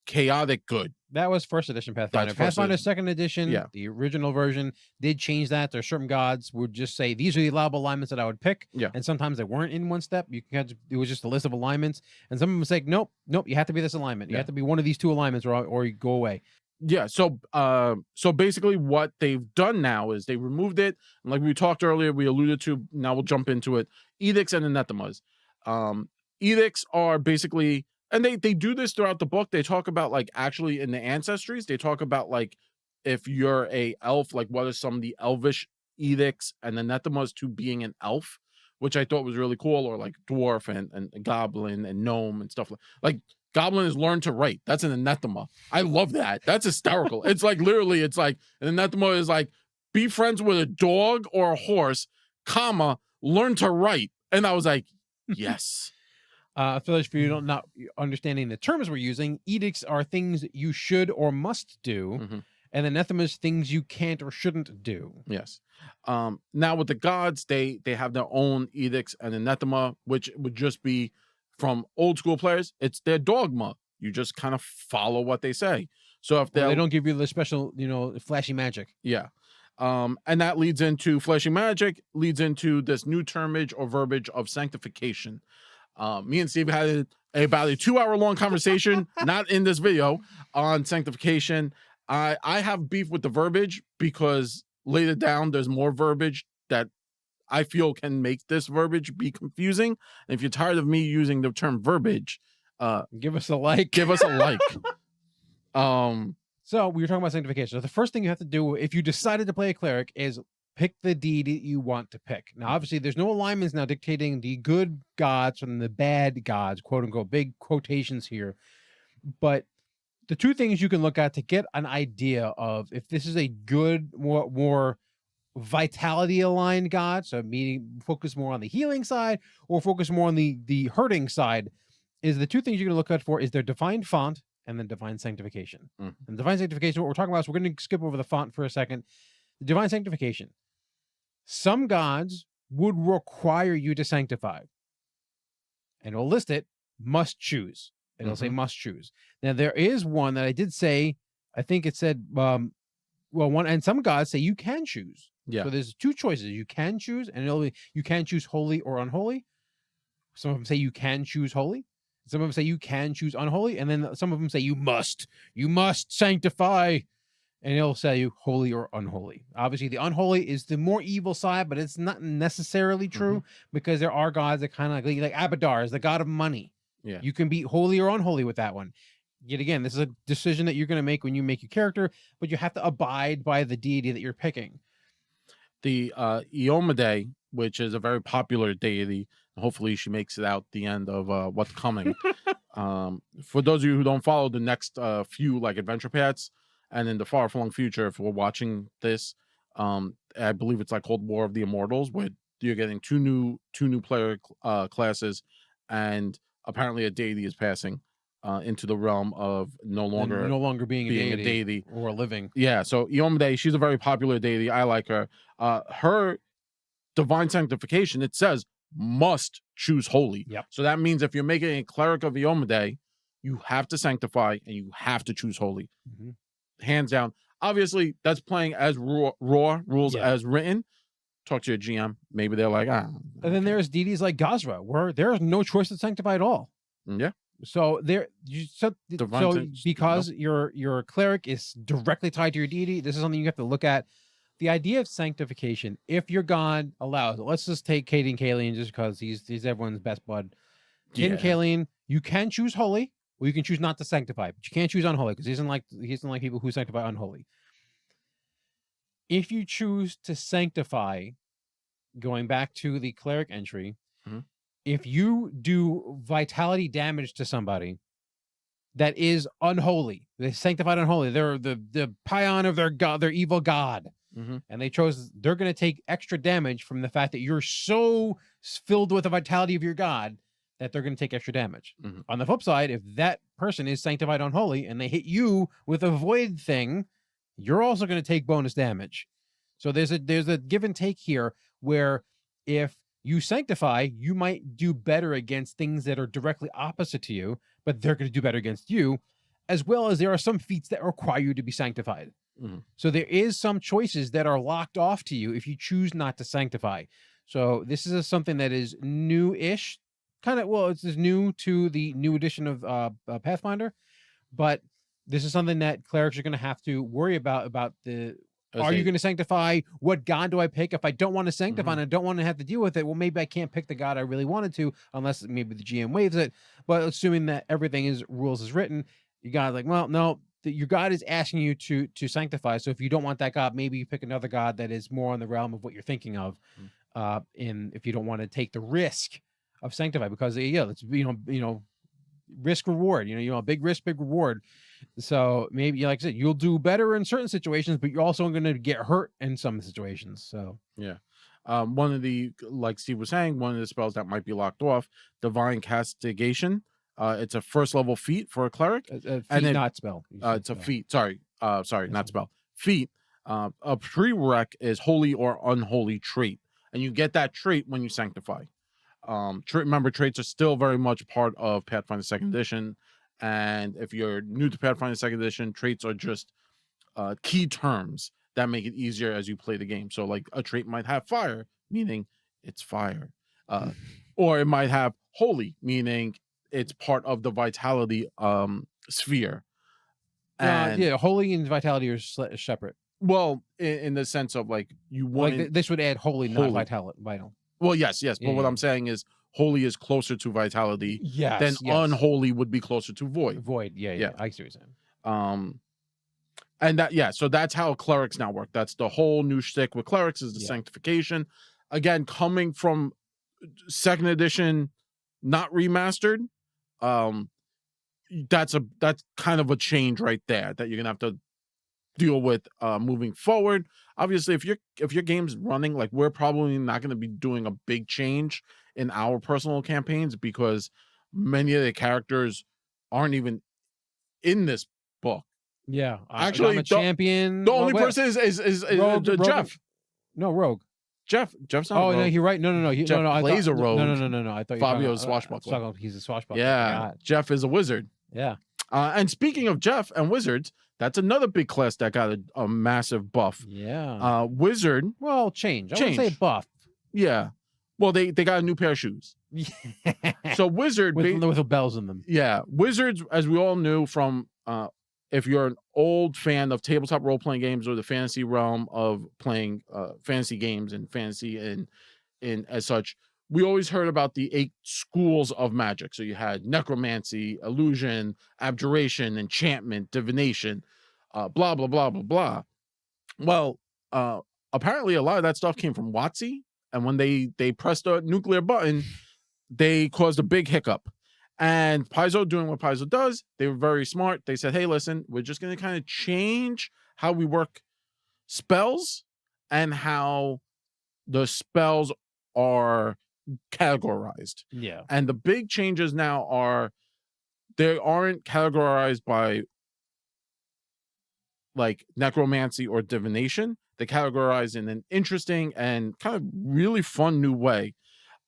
chaotic good. That was first edition Pathfinder. That's first Pathfinder edition. second edition, Yeah. the original version did change that. There's certain gods would just say these are the allowable alignments that I would pick. Yeah. And sometimes they weren't in one step. It was just a list of alignments. And some of them say, nope, you have to be this alignment. You Yeah. have to be one of these two alignments or you go away. Yeah, so basically what they've done now is they removed it, and like we talked earlier, we alluded to, now we'll jump into it, edicts and anathemas. Edicts are basically, and they do this throughout the book, they talk about, like, actually in the Ancestries, they talk about, like, if you're a elf, like what are some of the elvish edicts and anathemas to being an elf, which I thought was really cool, or like dwarf and goblin and gnome and stuff like Goblin is learn to write. That's an anathema. I love that. That's hysterical. It's like literally, it's like an anathema is like be friends with a dog or a horse, comma, learn to write. And I was like, yes. For those of you who don't not understanding the terms we're using, edicts are things you should or must do, and anathemas things you can't or shouldn't do. Yes. Now with the gods, they have their own edicts and anathema, which would just be from old school players, it's their dogma. You just kind of follow what they say. So if they don't give you the special, flashy magic. Yeah. And that leads into flashy magic, leads into this new termage or verbiage of sanctification. Me and Steve had about a 2-hour-long conversation, not in this video, on sanctification. I have beef with the verbiage because later down there's more verbiage that I feel can make this verbiage be confusing. And if you're tired of me using the term verbiage, give us a like. Give us a like. So we were talking about sanctification. So the first thing you have to do if you decided to play a cleric is pick the deity you want to pick. Now, obviously, there's no alignments now dictating the good gods from the bad gods, quote unquote, big quotations here. But the two things you can look at to get an idea of if this is a good, more vitality aligned god, so meaning focus more on the healing side or focus more on the hurting side, is the two things you're going to look out for is their divine font and then divine sanctification. And divine sanctification, what we're talking about is we're going to skip over the font for a second. The divine sanctification, some gods would require you to sanctify, and it'll list it must choose. It'll say must choose. Now there is one that I did say, I think it said one, and some gods say you can choose. Yeah. So there's two choices. You can choose, and it'll be, you can choose holy or unholy. Some of them say you can choose holy. Some of them say you can choose unholy. And then some of them say you must sanctify. And it'll say you holy or unholy. Obviously, the unholy is the more evil side, but it's not necessarily true because there are gods that kind of like Abadar is the god of money. Yeah. You can be holy or unholy with that one. Yet again, this is a decision that you're going to make when you make your character, but you have to abide by the deity that you're picking. The Iomedae, which is a very popular deity, hopefully she makes it out the end of what's coming. For those of you who don't follow the next few like adventure paths, and in the far-flung future, if we're watching this, I believe it's like called War of the Immortals, where you're getting two new player classes, and apparently a deity is passing into the realm of no longer being a deity or a living. Yeah, so Iomedae, she's a very popular deity. I like her. Her divine sanctification, it says must choose holy. Yep. So that means if you're making a cleric of Iomedae, you have to sanctify and you have to choose holy. Hands down. Obviously, that's playing as raw rules as written. Talk to your GM. Maybe they're like, And then there's deities like Gazra, where there's no choice to sanctify at all. Yeah. So because your cleric is directly tied to your deity, this is something you have to look at. The idea of sanctification, if your god allows it, let's just take Cade Kaelin just because he's everyone's best bud. Cade and Kaelin, you can choose holy, or you can choose not to sanctify, but you can't choose unholy because he doesn't like people who sanctify unholy. If you choose to sanctify, going back to the cleric entry, if you do vitality damage to somebody that is unholy, they sanctified unholy, they're the paean of their god, their evil god, and they're going to take extra damage from the fact that you're so filled with the vitality of your god that they're going to take extra damage. On the flip side, if that person is sanctified unholy and they hit you with a void thing, you're also going to take bonus damage. So there's a give and take here where if you sanctify, you might do better against things that are directly opposite to you, but they're going to do better against you. as well as there are some feats that require you to be sanctified. Mhm. So there is some choices that are locked off to you if you choose not to sanctify. So this is something that is new-ish, kind of. Well, it's new to the new edition of Pathfinder, but this is something that clerics are going to have to worry about the. Are you going to sanctify? What god do I pick? If I don't want to sanctify and I don't want to have to deal with it, well, maybe I can't pick the god I really wanted to, unless maybe the GM waives it. But assuming that everything is rules is written, you got like, well, no, your god is asking you to sanctify. So if you don't want that god, maybe you pick another god that is more on the realm of what you're thinking of. If you don't want to take the risk of sanctify, because it's risk reward. Big risk, big reward. So maybe, like I said, you'll do better in certain situations, but you're also going to get hurt in some situations. So yeah. One of the, like Steve was saying, one of the spells that might be locked off, Divine Castigation. It's a first level feat for a cleric. Not spell. It's a feat. Sorry, not spell. Feat. A prereq is holy or unholy trait, and you get that trait when you sanctify. Remember, traits are still very much part of Pathfinder 2nd Edition, and if you're new to Pathfinder 2nd Edition, traits are just key terms that make it easier as you play the game. So, like, a trait might have fire, meaning it's fire, or it might have holy, meaning it's part of the vitality sphere. And holy and vitality are separate. Well, in the sense of, like, you want, like, this would add holy, not vital. Well, yes, but what I'm saying is holy is closer to vitality. Yes. Unholy would be closer to void. Yeah. I see what you're saying. And that, so that's how clerics now work. That's the whole new shtick with clerics, is the sanctification. Again, coming from 2nd edition, not remastered. That's kind of a change right there that you're gonna have to deal with moving forward. Obviously, if your game's running, like, we're probably not going to be doing a big change in our personal campaigns, because many of the characters aren't even in this book. Yeah, actually, I'm a champion. The only person is Rogue, Jeff. No, Rogue. Jeff's not. Oh, Rogue. no, you're right. No. Jeff plays a rogue. No. I thought Fabio's swashbuckler. He's a swashbuckler. Yeah, Jeff is a wizard. Yeah. And speaking of Jeff and wizards, that's another big class that got a massive buff. Yeah. Wizard. Well, change. I wouldn't say buff. Yeah. Well, they got a new pair of shoes. So wizard with bells in them. Yeah, wizards, as we all knew from if you're an old fan of tabletop role-playing games or the fantasy realm of playing fantasy games and fantasy and as such, we always heard about the 8 schools of magic. So you had necromancy, illusion, abjuration, enchantment, divination, blah, blah, blah, blah, blah. Well, apparently a lot of that stuff came from WotC, and when they pressed a nuclear button, they caused a big hiccup. And Paizo, doing what Paizo does, they were very smart. They said, hey, listen, we're just going to kind of change how we work spells and how the spells are categorized. Yeah. And the big changes now are they aren't categorized by, like, necromancy or divination. They categorize in an interesting and kind of really fun new way.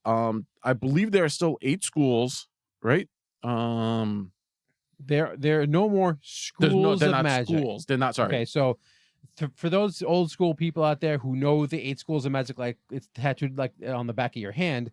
I believe there are still 8 schools, right? There are no more schools they're of not magic. Schools. They're not. Sorry. Okay, so for those old school people out there who know the 8 schools of magic, like it's tattooed like on the back of your hand,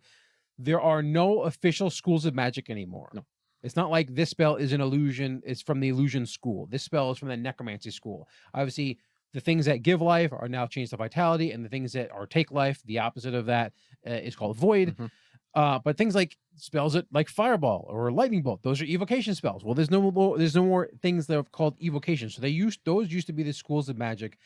there are no official schools of magic anymore. No. It's not like this spell is an illusion. It's from the illusion school. This spell is from the necromancy school. Obviously, the things that give life are now changed to vitality, and the things that are take life, the opposite of that, is called void. Mm-hmm. But things like spells that like fireball or lightning bolt, those are evocation spells. Well, there's no more things that are called evocation. So those used to be the schools of magic.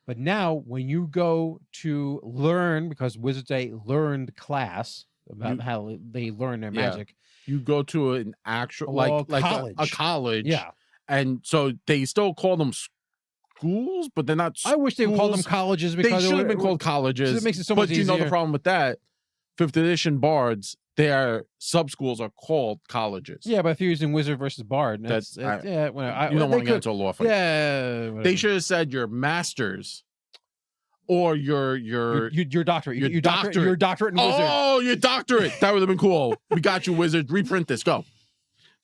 But now when you go to learn, because wizards a learned class about how they learn their magic, you go to an actual college. A college. Yeah. And so they still call them schools, but they're not schools. I wish they would call them colleges, because they should have been called colleges. It makes it so much easier. But you know the problem with that? 5th edition bards, their sub-schools are called colleges. Yeah, but if you're using wizard versus bard, you don't want to get into a law fight. Yeah, whatever. They should have said your masters or your doctorate. Your doctorate in wizard. Oh, your doctorate. That would have been cool. We got you, wizard. Reprint this. Go.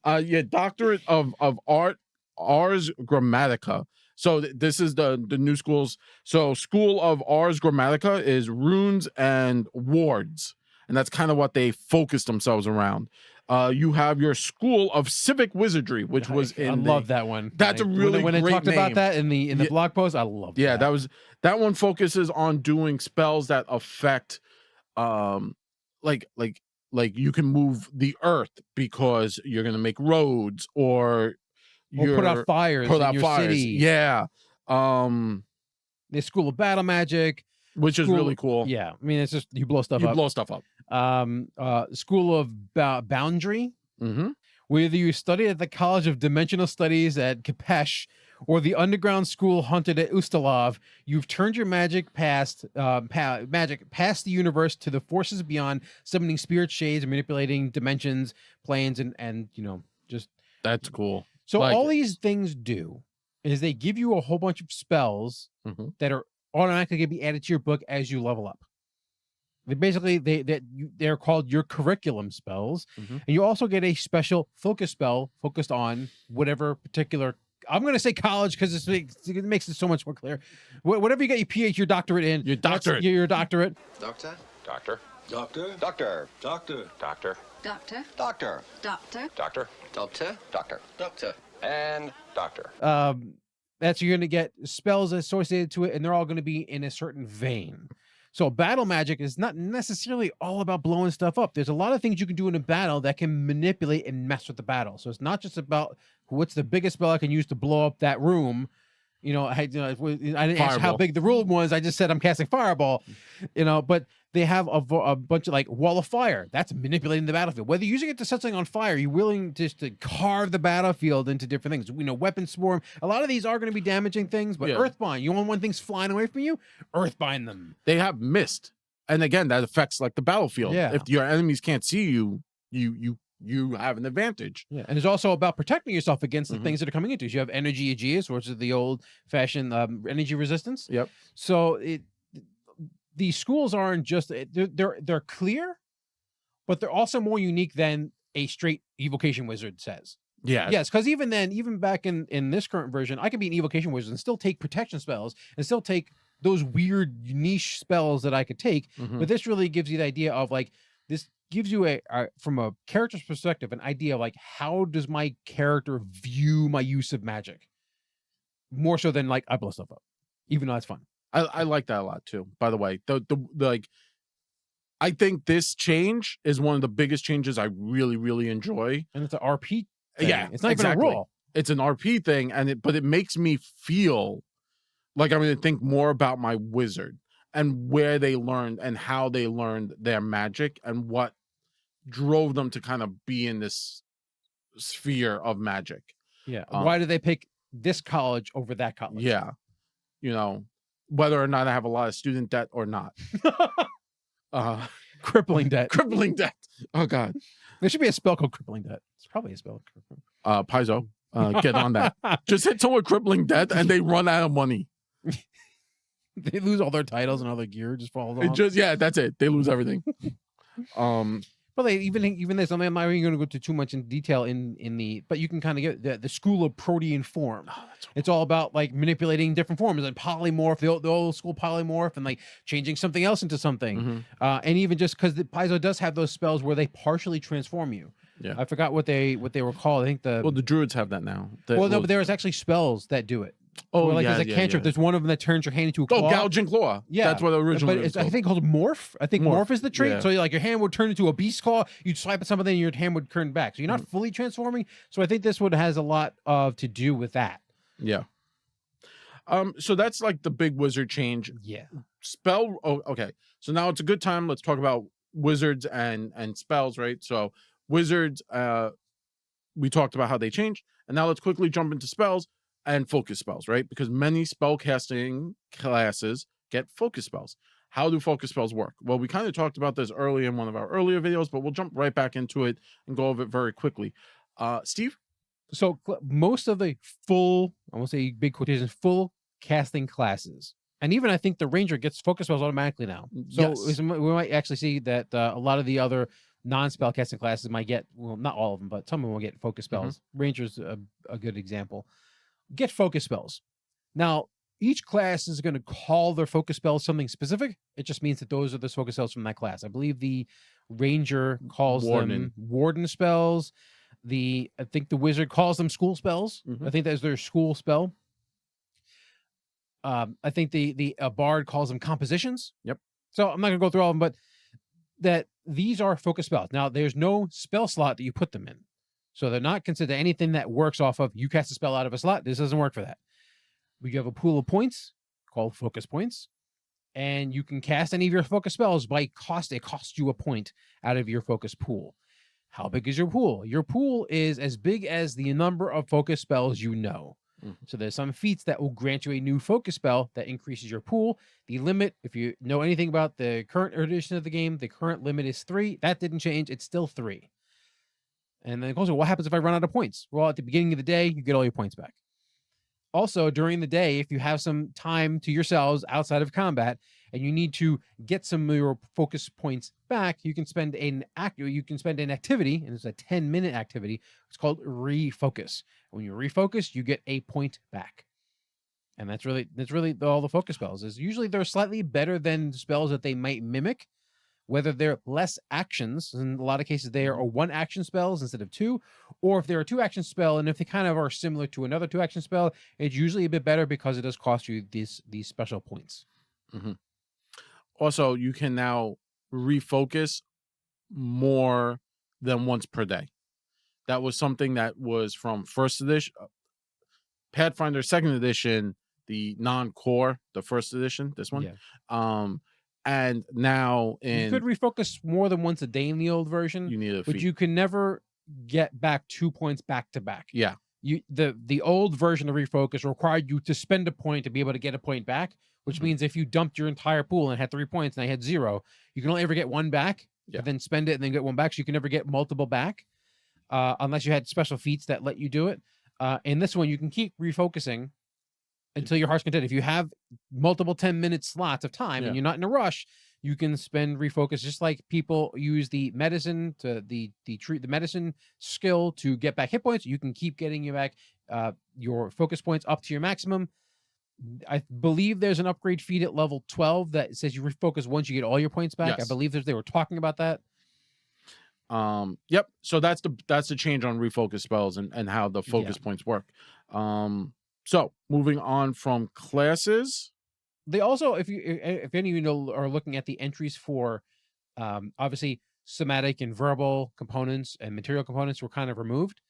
Your doctorate of art, Ars Grammatica. So this is the new schools. So School of Ars Grammatica is runes and wards, and that's kind of what they focused themselves around. You have your School of Civic Wizardry, which was I love that one. That's a really when great they talked name. about that in the blog post. I love that one focuses on doing spells that affect like you can move the earth because you're gonna make roads or put out fires in your city. Yeah. The School of Battle Magic, which is really cool. Yeah, I mean, it's just you blow stuff up. School of Boundary. Mm-hmm. Whether you study at the College of Dimensional Studies at Kapesh or the underground school hunted at Ustalov, you've turned your magic past the universe to the forces beyond, summoning spirit shades, manipulating dimensions, planes, and just that's cool. So all these things do is they give you a whole bunch of spells that are automatically going to be added to your book as you level up. They're called your curriculum spells, and you also get a special focus spell focused on whatever particular. I'm going to say college because it makes it so much more clear. Whatever you get your PhD, your doctorate in, your doctorate, your doctorate. Doctor. Doctor. Doctor. Doctor. Doctor. Doctor. Doctor. Doctor. Doctor. Doctor. Doctor. Doctor. Doctor. And doctor. That's you're going to get spells associated to it, and they're all going to be in a certain vein. So battle magic is not necessarily all about blowing stuff up. There's a lot of things you can do in a battle that can manipulate and mess with the battle. So it's not just about what's the biggest spell I can use to blow up that room. I didn't ask how big the room was. I just said I'm casting fireball. But they have a bunch of like wall of fire. That's manipulating the battlefield. Whether you're using it to set something on fire, you're willing just to carve the battlefield into different things. Weapon swarm. A lot of these are going to be damaging things, but earthbind. You want when things flying away from you, earthbind them. They have mist, and again that affects like the battlefield. Yeah. If your enemies can't see you, you have an advantage. Yeah, and it's also about protecting yourself against the things that are coming into you. You have energy Aegeus, which is the old-fashioned energy resistance. Yep. So these schools aren't just they're clear, but they're also more unique than a straight evocation wizard says. Yeah. Yes, because even back in this current version, I can be an evocation wizard and still take protection spells and still take those weird niche spells that I could take. But this really gives you the idea of like this gives you a from a character's perspective an idea of like how does my character view my use of magic more so than like I blow stuff up, even though that's fun. I like that a lot too. By the way, the like, I think this change is one of the biggest changes I really really enjoy. And it's an RP thing. Yeah, it's not even a roll. It's an RP thing, but it makes me feel like I'm going to think more about my wizard and where they learned and how they learned their magic and what drove them to kind of be in this sphere of magic. Yeah. Why did they pick this college over that college? Yeah. Whether or not I have a lot of student debt or not. Crippling debt. Crippling debt. Oh God. There should be a spell called crippling debt. It's probably a spell. Paizo, get on that. Just hit someone with crippling debt and they run out of money. They lose all their titles and all their gear just falls off. That's it. They lose everything. But even there's something I'm not even going to go into too much in detail in the, but you can kind of get the School of Protean Form. Oh, it's all about like manipulating different forms and polymorph, the old school polymorph, and like changing something else into something. And even just because the Paizo does have those spells where they partially transform you. Yeah, I forgot what they were called. I think the druids have that now. But there's actually spells that do it. Oh, there's a cantrip. There's one of them that turns your hand into a claw. Oh, gouging claw. Yeah, that's what originally. But it's I think called morph. I think morph is the trait. Yeah. So like your hand would turn into a beast claw. You'd swipe at something, and your hand would turn back. So you're not fully transforming. So I think this one has a lot to do with that. Yeah. So that's like the big wizard change. Yeah. Spell. Oh, okay. So now it's a good time. Let's talk about wizards and spells, right? So wizards. We talked about how they changed, and now let's quickly jump into spells. And focus spells, right? Because many spellcasting classes get focus spells. How do focus spells work? Well, we kind of talked about this early in one of our earlier videos, but we'll jump right back into it and go over it very quickly. Steve? So most of the full, I won't say big quotations, full casting classes, and even I think the ranger gets focus spells automatically now. So we might actually see that a lot of the other non-spellcasting classes might get, well, not all of them, but some of them will get focus spells. Ranger's a good example. Get focus spells. Now, each class is going to call their focus spells something specific. It just means that those are the focus spells from that class. I believe the Ranger calls them Warden spells. I think the Wizard calls them school spells. I think that's their school spell. I think the Bard calls them compositions. Yep. So I'm not going to go through all of them, but that these are focus spells. Now, there's no spell slot that you put them in. So they're not considered anything that works off of you cast a spell out of a slot. This doesn't work for that. We have a pool of points called focus points, and you can cast any of your focus spells by cost. It costs you a point out of your focus pool. How big is your pool? Your pool is as big as the number of focus spells you know. So there's some feats that will grant you a new focus spell that increases your pool. The limit, if you know anything about the current edition of the game, the current limit is 3. That didn't change. It's still 3. And then it goes, what happens if I run out of points? Well, at the beginning of the day, you get all your points back. Also, during the day, if you have some time to yourselves outside of combat and you need to get some of your focus points back, you can spend an activity, and it's a 10-minute activity. It's called refocus. When you refocus, you get a point back. And that's really all the focus spells is. Usually they're slightly better than spells that they might mimic, whether they're less actions. In a lot of cases, they are 1 action spells instead of 2, or if they're a 2 action spell, and if they kind of are similar to another 2 action spell, it's usually a bit better because it does cost you these special points. Also, you can now refocus more than once per day. That was something that was from first edition, Pathfinder 2nd edition, the non-core, the first edition, this one. Yeah. And now you could refocus more than once a day in the old version. You need a but feat. You can never get back 2 points back to back. Yeah. The old version of refocus required you to spend a point to be able to get a point back, which means if you dumped your entire pool and had 3 points and I had 0, you can only ever get 1 back, but then spend it and then get 1 back. So you can never get multiple back unless you had special feats that let you do it. In this one, you can keep refocusing until your heart's content. If you have multiple 10-minute slots of time and you're not in a rush, you can spend refocus, just like people use the medicine to the medicine skill to get back hit points. You can keep getting you back your focus points up to your maximum. I believe there's an upgrade feat at level 12 that says you refocus once you get all your points back. I believe they were talking about that. Yep. So that's the change on refocus spells and how the focus points work. So moving on from classes, they also, if any of you know, are looking at the entries for, obviously somatic and verbal components and material components were kind of removed.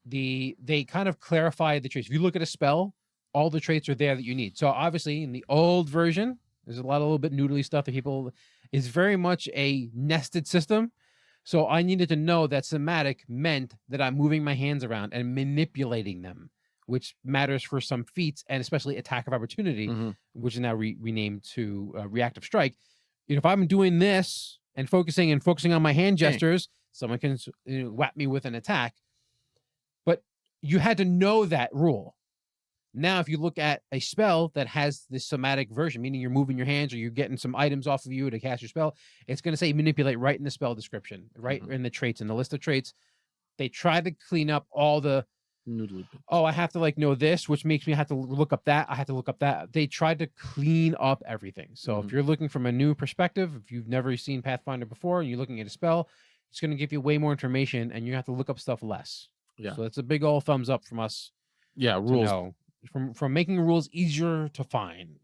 They kind of clarify the traits. If you look at a spell, all the traits are there that you need. So obviously in the old version, there's a little bit noodly stuff that people is very much a nested system. So I needed to know that somatic meant that I'm moving my hands around and manipulating them, which matters for some feats and especially attack of opportunity, which is now renamed to reactive strike. If I'm doing this and focusing on my hand gestures, someone can whap me with an attack. But you had to know that rule. Now, if you look at a spell that has the somatic version, meaning you're moving your hands or you're getting some items off of you to cast your spell, it's going to say manipulate right in the spell description, right in the traits, in the list of traits. They try to clean up all the, I have to know this, which makes me have to look up that. I have to look up that. They tried to clean up everything. So if you're looking from a new perspective, if you've never seen Pathfinder before and you're looking at a spell, it's going to give you way more information and you have to look up stuff less. Yeah. So it's a big old thumbs up from us. Yeah, rules. From making rules easier to find.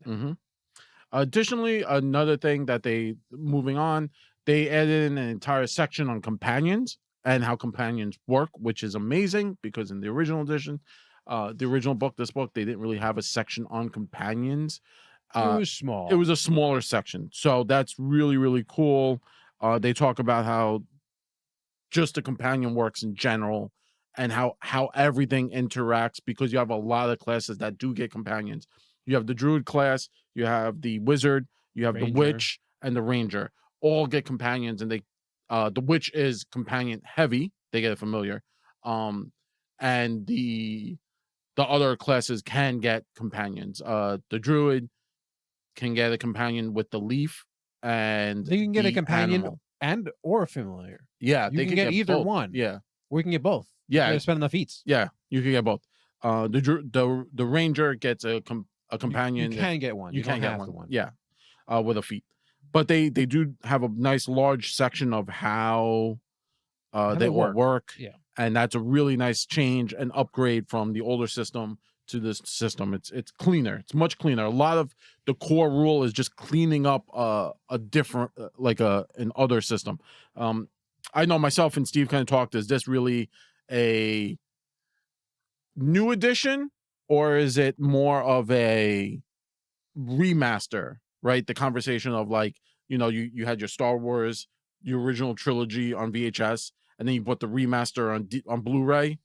Additionally, another thing that moving on, they added in an entire section on companions and how companions work, which is amazing because in the original edition, the original book, this book, they didn't really have a section on companions. It was small. It was a smaller section. So that's really, really cool. They talk about how just the companion works in general and how everything interacts, because you have a lot of classes that do get companions. You have the druid class, you have the wizard, you have the witch, and the ranger. All get companions, and the witch is companion heavy. They get a familiar. And the other classes can get companions. The druid can get a companion with the leaf, and they can get a companion and or familiar. Yeah, You they can get either both. one. Yeah, Or you can get both. yeah, You spend enough feats. yeah. You can get both. The ranger gets a companion. You can get one. You don't can get have one. the one. Yeah, with a feat. But they do have a nice large section of how they all work. Yeah. And that's a really nice change and upgrade from the older system to this system. It's cleaner. It's much cleaner. A lot of the core rule is just cleaning up a different an other system. I know myself and Steve kind of talked. Is this really a new edition, or is it more of a remaster? Right, the conversation of like, you had your Star Wars, your original trilogy on VHS, and then you put the remaster on Blu-ray.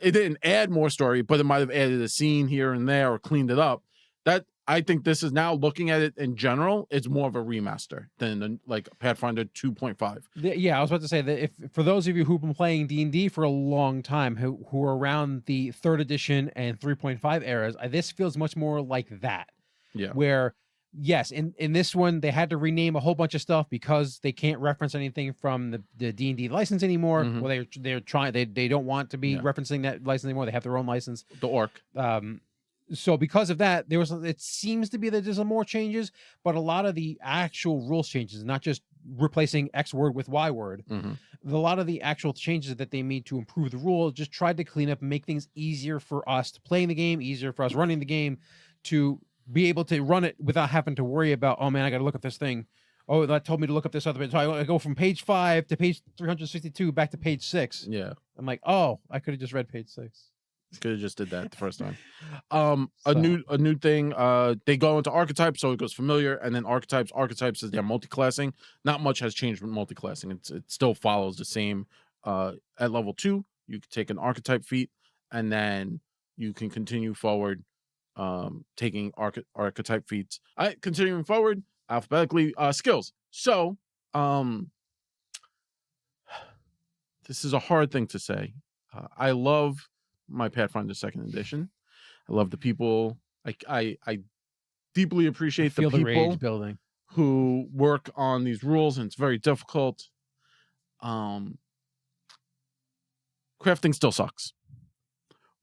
It didn't add more story, but it might have added a scene here and there or cleaned it up. That I think this is, now looking at it in general, it's more of a remaster than like Pathfinder 2.5. Yeah, I was about to say that if for those of you who've been playing D&D for a long time, who are around the 3rd edition and 3.5 eras, this feels much more like that. Yeah. Where, yes, in this one they had to rename a whole bunch of stuff because they can't reference anything from the D&D license anymore. Mhm. Well, they're trying, they don't want to be referencing that license anymore. They have their own license. The Orc. So because of that, it seems to be that there's some more changes, but a lot of the actual rules changes, not just replacing X word with Y word. Mhm. A lot of the actual changes that they made to improve the rules just tried to clean up and make things easier for us to play in the game, easier for us running the game, to be able to run it without having to worry about, oh man, I got to look up this thing. Oh, that told me to look up this other bit. So I go from page 5 to page 362 back to page 6. Yeah. I'm like, oh, I could have just read page 6. Could have just did that the first time. A new thing. They go into archetypes, so it goes familiar, and then archetypes. Archetypes is their multi-classing. Not much has changed with multi-classing. It still follows the same. At level 2, you can take an archetype feat, and then you can continue forward, taking archetype feats. Continuing forward alphabetically. Skills. So, this is a hard thing to say. I love my Pathfinder 2nd edition. I love the people. I deeply appreciate the people rage building who work on these rules, and it's very difficult. Crafting still sucks.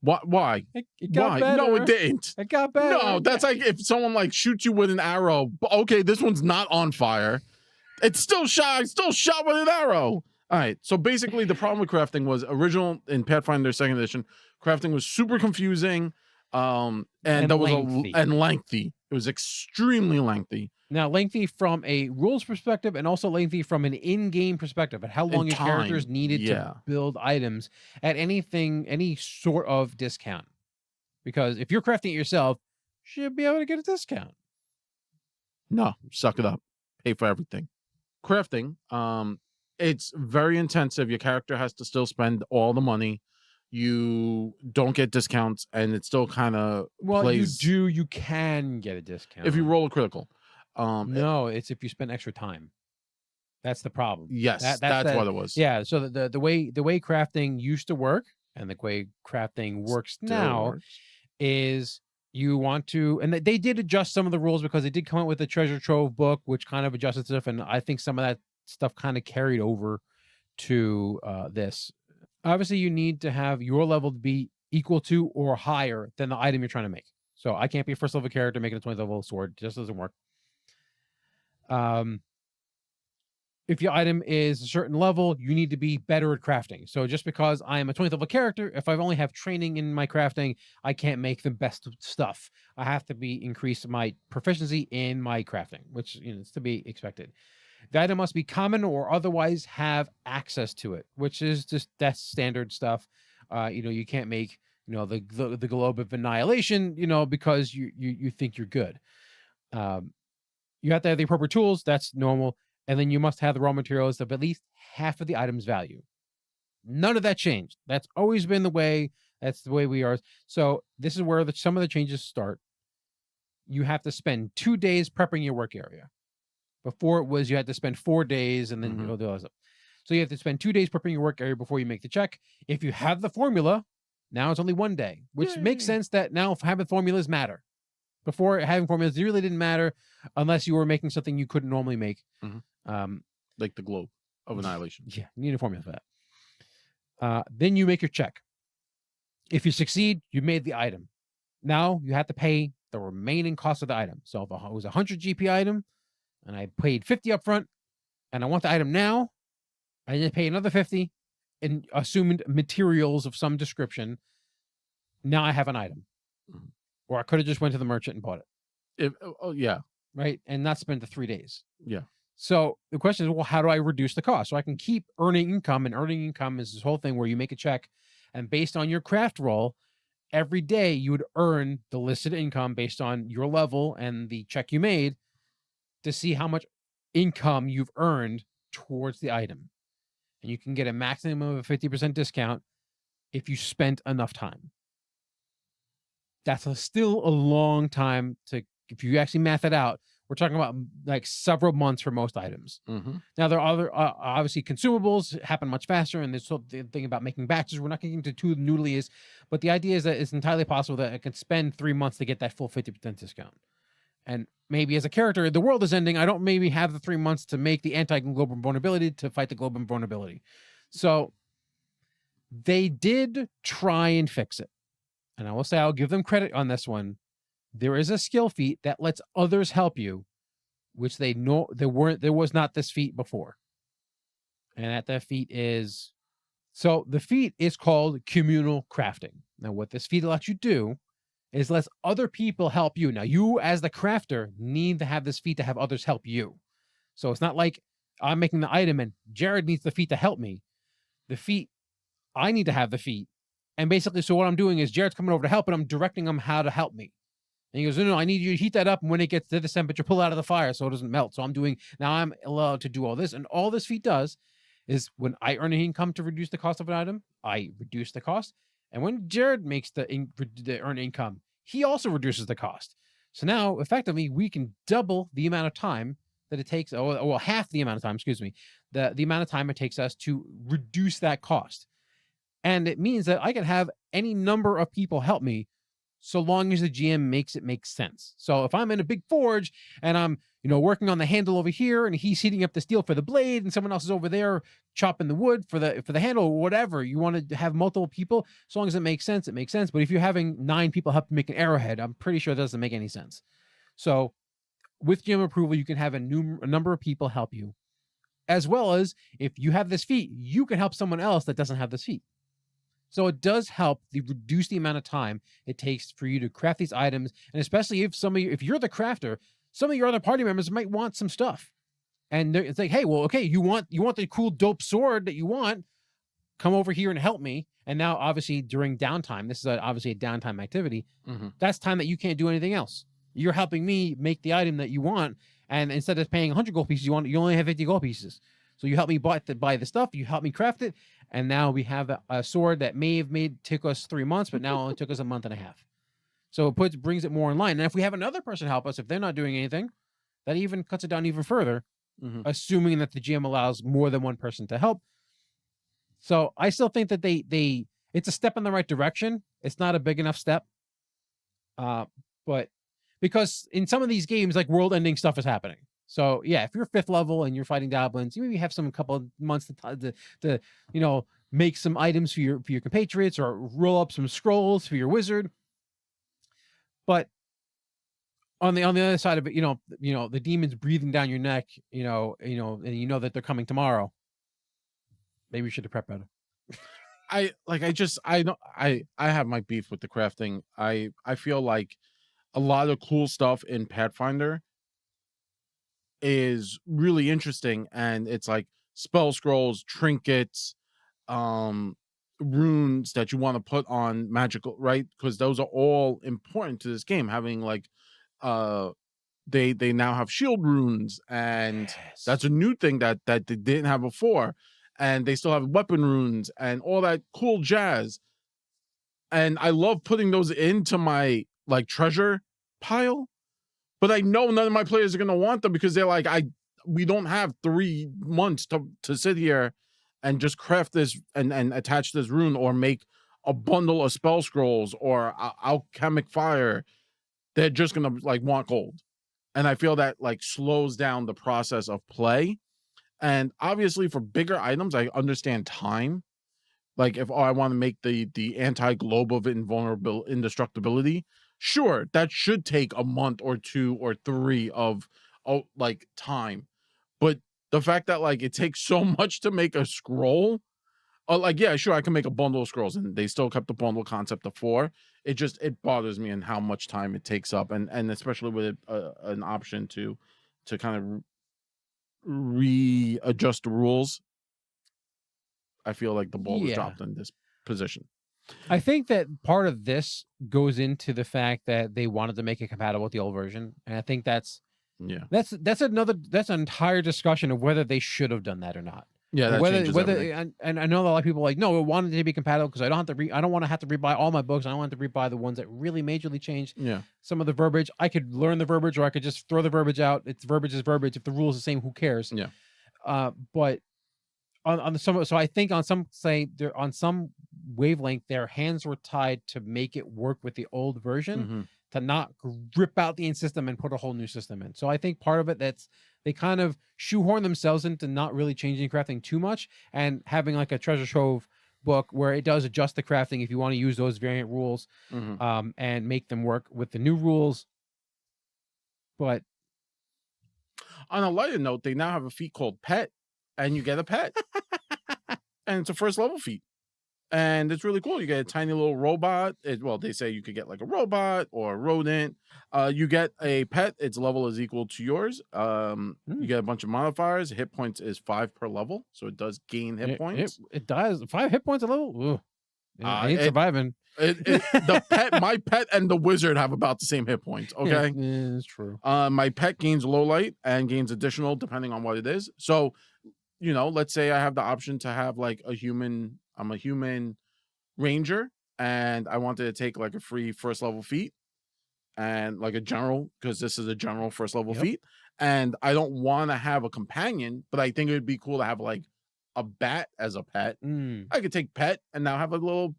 Why? It got Why? better. No, it didn't. It got better. No, that's like if someone like shoots you with an arrow. Okay, this one's not on fire. It's still shot. Still shot with an arrow. All right. So basically, the problem with crafting was original in Pathfinder 2nd edition. Crafting was super confusing, and that was lengthy. Lengthy. It was extremely lengthy. Now, lengthy from a rules perspective, and also lengthy from an in-game perspective, and how long your characters needed to build items at any sort of discount. Because if you're crafting it yourself, you should be able to get a discount. No, suck it up. Pay for everything. Crafting, it's very intensive. Your character has to still spend all the money. You don't get discounts, and it still kind of plays. You can get a discount if you roll a critical. No, it's if you spend extra time. That's the problem. Yes, that's what it was. Yeah. So the way crafting used to work, and the way crafting works now, is you want to, and they did adjust some of the rules because they did come out with the treasure trove book, which kind of adjusted stuff, and I think some of that stuff kind of carried over to this. Obviously, you need to have your level to be equal to or higher than the item you're trying to make. So I can't be a 1st level character making a 20th level sword. It just doesn't work. If your item is a certain level, you need to be better at crafting. So just because I am a 20th level character, if I only have training in my crafting, I can't make the best stuff. I have to increase my proficiency in my crafting, which is to be expected. The item must be common or otherwise have access to it, which is just that's standard stuff. You can't make the globe of annihilation, because you think you're good. You have to have the appropriate tools. That's normal. And then you must have the raw materials of at least half of the item's value. None of that changed. That's always been the way. That's the way we are. So this is where some of the changes start. You have to spend 2 days prepping your work area. Before it was you had to spend 4 days and then do all that stuff. So you have to spend 2 days prepping your work area before you make the check. If you have the formula, now it's only 1 day, which makes sense that now having formulas matter. Before, having formulas really didn't matter unless you were making something you couldn't normally make. like the globe of annihilation. Yeah, you need a formula for that. Then you make your check. If you succeed, you made the item. Now you have to pay the remaining cost of the item. So if it was a 100 GP item, and I paid 50 up front, and I want the item now, I then pay another 50 in assumed materials of some description. Now I have an item. Mhm. Or I could have just went to the merchant and bought it. Yeah. Right? And not spent the 3 days. Yeah. So the question is, well, how do I reduce the cost? So I can keep earning income, and earning income is this whole thing where you make a check, and based on your craft roll, every day you would earn the listed income based on your level and the check you made to see how much income you've earned towards the item. And you can get a maximum of a 50% discount if you spent enough time. That's still a long time to, if you actually math it out, we're talking about like several months for most items. Mm-hmm. Now, there are other, obviously, consumables happen much faster, and there's the thing about making batches. We're not getting into too noodly, but the idea is that it's entirely possible that I can spend 3 months to get that full 50% discount. And maybe as a character, the world is ending. I don't maybe have the 3 months to make the anti-global vulnerability to fight the global vulnerability. So they did try and fix it. And I will say I'll give them credit on this one. There is a skill feat that lets others help you, which they know there was not this feat before. And that feat is, so the feat is called communal crafting. Now, what this feat lets you do is lets other people help you. Now, you as the crafter need to have this feat to have others help you. So it's not like I'm making the item and Jared needs the feat to help me. The feat, I need to have the feat. And basically, so what I'm doing is Jared's coming over to help, and I'm directing him how to help me. And he goes, no, I need you to heat that up. And when it gets to this temperature, pull it out of the fire so it doesn't melt. So now I'm allowed to do all this. And all this feat does is when I earn an income to reduce the cost of an item, I reduce the cost. And when Jared makes the earn income, he also reduces the cost. So now, effectively, we can double the amount of time that it takes, well, half the amount of time, excuse me, the amount of time it takes us to reduce that cost. And it means that I can have any number of people help me so long as the GM makes it make sense. So if I'm in a big forge and I'm, working on the handle over here and he's heating up the steel for the blade and someone else is over there chopping the wood for the handle or whatever, you want to have multiple people, as long as it makes sense, it makes sense. But if you're having 9 people help make an arrowhead, I'm pretty sure it doesn't make any sense. So with GM approval, you can have a number of people help you, as well as if you have this feat, you can help someone else that doesn't have this feat. So it does help reduce the amount of time it takes for you to craft these items, and especially if you're the crafter, some of your other party members might want some stuff, and it's like, hey, well, okay, you want the cool dope sword that you want, come over here and help me. And now, obviously, during downtime, this is obviously a downtime activity. Mm-hmm. That's time that you can't do anything else. You're helping me make the item that you want, and instead of paying 100 gold pieces, you only have 50 gold pieces. So you help me buy the stuff, you help me craft it, and now we have a sword that may have took us 3 months, but now only took us a month and a half. So it brings it more in line. And if we have another person help us, if they're not doing anything, that even cuts it down even further, assuming that the GM allows more than one person to help. So I still think that it's a step in the right direction. It's not a big enough step. But because in some of these games, like world-ending stuff is happening. So yeah, if you're 5th level and you're fighting goblins, you maybe have some couple of months to make some items for your compatriots or roll up some scrolls for your wizard. But on the other side of it, the demons breathing down your neck, and that they're coming tomorrow. Maybe you should have prepped better. I have my beef with the crafting. I feel like a lot of cool stuff in Pathfinder is really interesting, and it's like spell scrolls, trinkets, runes that you want to put on magical, right? Because those are all important to this game. Having like they now have shield runes, and that's a new thing that they didn't have before, and they still have weapon runes and all that cool jazz. And I love putting those into my like treasure pile, but I know none of my players are going to want them because they're like, we don't have 3 months to sit here and just craft this and attach this rune or make a bundle of spell scrolls or alchemic fire. They're just going to like want gold. And I feel that like slows down the process of play. And obviously for bigger items, I understand time. Like if I want to make the anti-globe of indestructibility, sure, that should take a month or 2 or 3 of like time. But the fact that like it takes so much to make a scroll, like yeah, sure, I can make a bundle of scrolls, and they still kept the bundle concept of 4. It bothers me in how much time it takes up, and especially with an option to kind of readjust the rules. I feel like the ball was dropped in this position. I think that part of this goes into the fact that they wanted to make it compatible with the old version, and I think that's an entire discussion of whether they should have done that or not. Yeah, that changes everything. And I know a lot of people are like, no, we wanted it to be compatible because I don't want to have to rebuy all my books. I don't want to rebuy the ones that really majorly changed some of the verbiage. I could learn the verbiage, or I could just throw the verbiage out. It's verbiage is verbiage. If the rule is the same, who cares? Yeah. But on some, so I think on some wavelength, their hands were tied to make it work with the old version, to not rip out the end system and put a whole new system in. So I think part of it that's they kind of shoehorn themselves into not really changing crafting too much and having like a treasure trove book where it does adjust the crafting if you want to use those variant rules, and make them work with the new rules. But on a lighter note, they now have a feat called Pet, and you get a pet. And it's a first level feat. And it's really cool. You get a tiny little robot. Well, they say you could get like a robot or a rodent. You get a pet. Its level is equal to yours. You get a bunch of modifiers. Hit points is 5 per level, so it does gain hit points. It does 5 hit points a level. I ain't surviving. The pet, my pet, and the wizard have about the same hit points. Okay, yeah, it's true. My pet gains low light and gains additional depending on what it is. So, let's say I have the option to have like a human. I'm a human ranger, and I wanted to take like a free first level feat and like a general, because this is a general first level feat. And I don't want to have a companion, but I think it would be cool to have like a bat as a pet. I could take pet and now have a little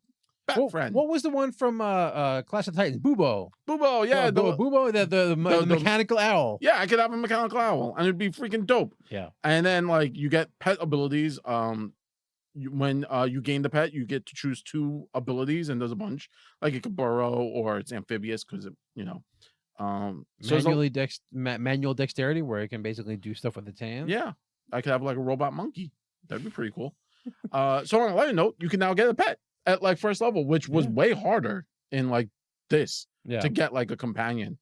bat friend. What was the one from Clash of Titans? Bubo, yeah. Bubo, the mechanical owl. Yeah, I could have a mechanical owl, and it'd be freaking dope. Yeah. And then like you get pet abilities. When you gain the pet, you get to choose 2 abilities, and there's a bunch. Like it could burrow, or it's amphibious because manual dexterity, where it can basically do stuff with its hands. Yeah, I could have like a robot monkey. That'd be pretty cool. So on a lighter note, you can now get a pet at like first level, which was way harder in like this to get like a companion.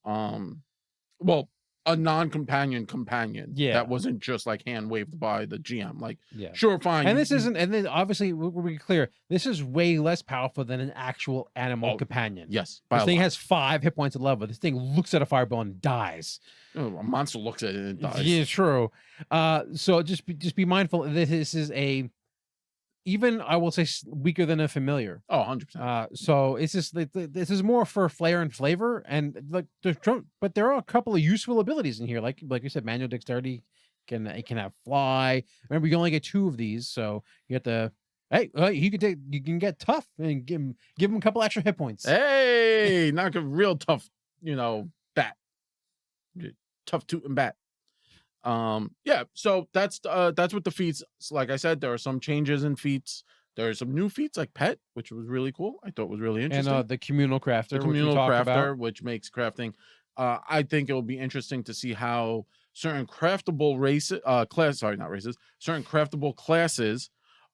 Well, a non-companion companion that wasn't just like hand waved by the GM. Like, sure, fine. And and then obviously we'll be clear, this is way less powerful than an actual animal companion. Yes, this thing has 5 hit points of level. This thing looks at a fireball and dies. A monster looks at it and dies. Yeah, true. So just be mindful. This is even, I will say, weaker than a familiar. 100%. So it's just this is more for flair and flavor, and like but there are a couple of useful abilities in here, like you said, manual dexterity can have fly. Remember, you only get 2 of these, so you have to. Hey, you can get tough and give him a couple extra hit points. Hey, not a real tough, bat, tough tootin' bat. So that's what the feats. Like I said, there are some changes in feats. There are some new feats like pet, which was really cool. I thought was really interesting. And the communal crafter, which makes crafting. I think it will be interesting to see how certain craftable certain craftable classes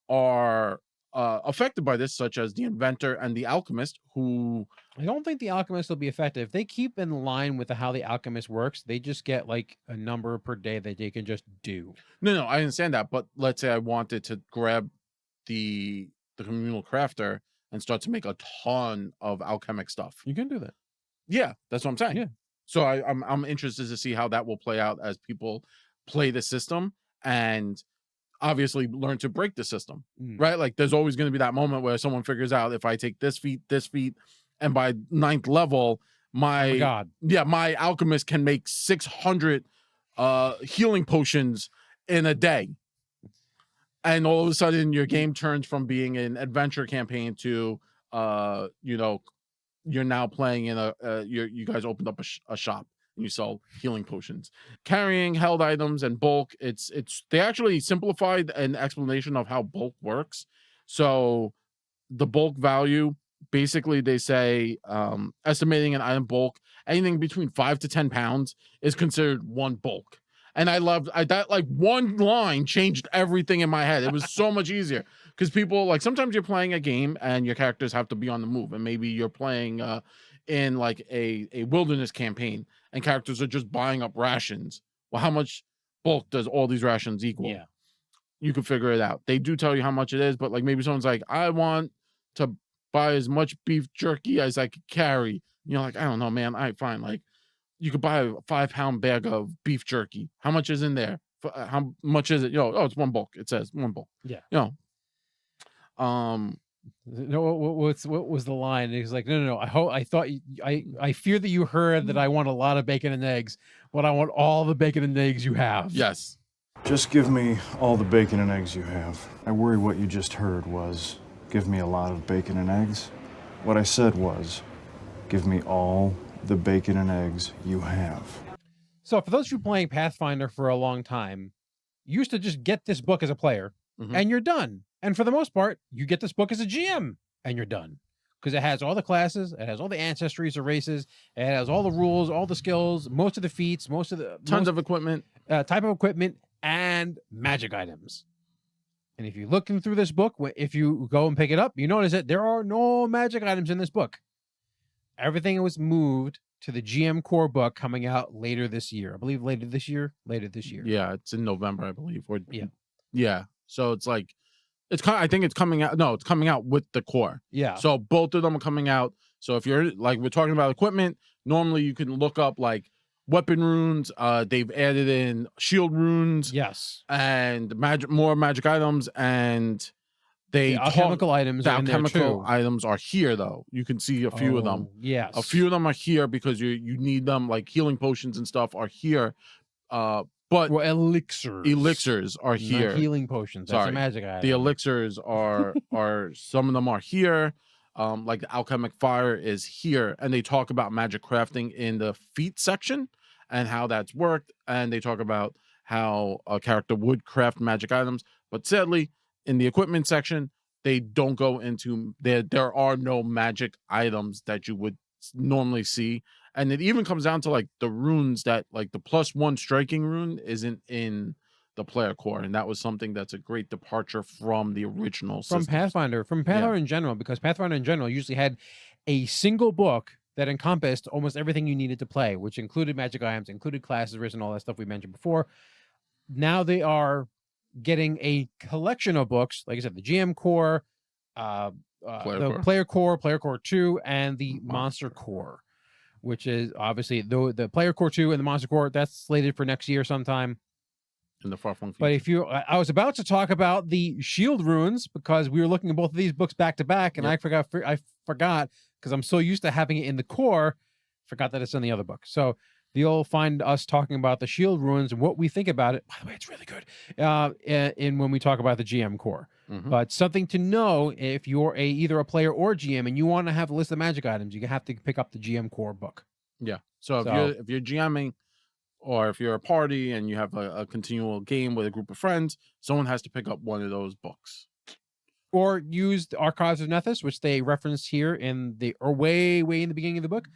are affected by this, such as the inventor and the alchemist, who I don't think the alchemist will be effective. If they keep in line with how the alchemist works, they just get like a number per day that they can just do. No, I understand that, but let's say I wanted to grab the communal crafter and start to make a ton of alchemic stuff. You can do that. Yeah, that's what I'm saying. Yeah. So I'm interested to see how that will play out as people play the system and obviously learn to break the system, right? Like there's always going to be that moment where someone figures out, if I take this feat, and by 9th level, my alchemist can make 600 healing potions in a day. And all of a sudden your game turns from being an adventure campaign to, you're now playing in you guys opened up a shop and you sell healing potions. Carrying held items and bulk, they actually simplified an explanation of how bulk works. So the bulk value, basically they say estimating an item bulk, anything between 5 to 10 pounds is considered one bulk. And I loved that, like, one line changed everything in my head. It was so much easier because people, like, sometimes you're playing a game and your characters have to be on the move, and maybe you're playing in like a wilderness campaign and characters are just buying up rations. Well, how much bulk does all these rations equal? Yeah. You can figure it out. They do tell you how much it is, but like maybe someone's like, I want to buy as much beef jerky as I could carry. You're like, I don't know, man. All right, fine. Like, you could buy a 5-pound bag of beef jerky. How much is in there? How much is it? Oh, it's one bulk. It says one bulk. Yeah. No, what was the line? He was like, no. I fear that you heard that I want a lot of bacon and eggs, but I want all the bacon and eggs you have. Yes. Just give me all the bacon and eggs you have. I worry what you just heard was, give me a lot of bacon and eggs. What I said was, give me all the bacon and eggs you have. So for those of you playing Pathfinder for a long time, you used to just get this book as a player and you're done. And for the most part, you get this book as a GM and you're done. Because it has all the classes, it has all the ancestries or races, it has all the rules, all the skills, most of the feats, tons of equipment, type of equipment, and magic items. And if you're looking through this book, if you go and pick it up, you notice that there are no magic items in this book. Everything was moved to the GM core book coming out later this year. I believe later this year. Yeah, it's in November, I believe. Yeah. So it's like, I think it's coming out. No, it's coming out with the core. Yeah. So both of them are coming out. So if you're like, we're talking about equipment, normally you can look up like weapon runes. They've added in shield runes. Yes. And more magic items, and the alchemical items. The alchemical items are here, though. You can see a few of them. Yes. A few of them are here because you need them, like healing potions and stuff are here. But elixirs are here. Not healing potions. That's a magic item. The elixirs are some of them are here. Like the alchemic fire is here, and they talk about magic crafting in the feat section and how that's worked, and they talk about how a character would craft magic items. But sadly, in the equipment section, they don't go into there are no magic items that you would normally see. And it even comes down to like the runes that, like, the +1 striking rune isn't in the player core, and that was something that's a great departure from the original from Pathfinder in general, because Pathfinder in general usually had a single book that encompassed almost everything you needed to play, which included magic items, included classes, and all that stuff we mentioned before. Now they are getting a collection of books, like I said, the GM core, player core, player core 2, and the monster core, which is obviously the player core 2 and the monster core, that's slated for next year sometime. In the far-flung future. But if I was about to talk about the shield runes because we were looking at both of these books back to back, and I forgot because I'm so used to having it in the core, forgot that it's in the other book. So you'll find us talking about the shield runes and what we think about it. By the way, it's really good. In when we talk about the GM core, but something to know if you're either a player or GM and you want to have a list of magic items, you have to pick up the GM core book. Yeah. So if you're GMing, or if you're a party and you have a continual game with a group of friends, someone has to pick up one of those books. Or use the Archives of Nethys, which they reference here in way in the beginning of the book.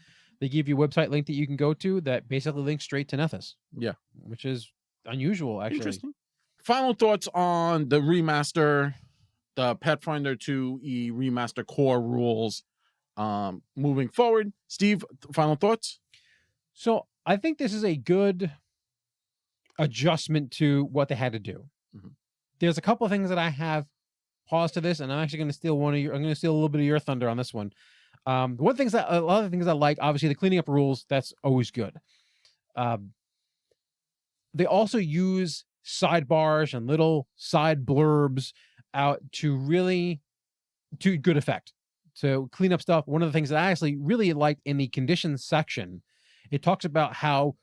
They give you a website link that you can go to that basically links straight to Nethys. Yeah. Which is unusual, actually. Interesting. Final thoughts on the remaster, the Pathfinder 2E remaster core rules moving forward. Steve, final thoughts? So I think this is a good adjustment to what they had to do. There's a couple of things that I have paused to this, and I'm actually going to steal I'm going to steal a little bit of your thunder on this one. A lot of the things I like, obviously the cleaning up rules, that's always good. They also use sidebars and little side blurbs out to good effect. To clean up stuff. One of the things that I actually really liked in the conditions section, it talks about how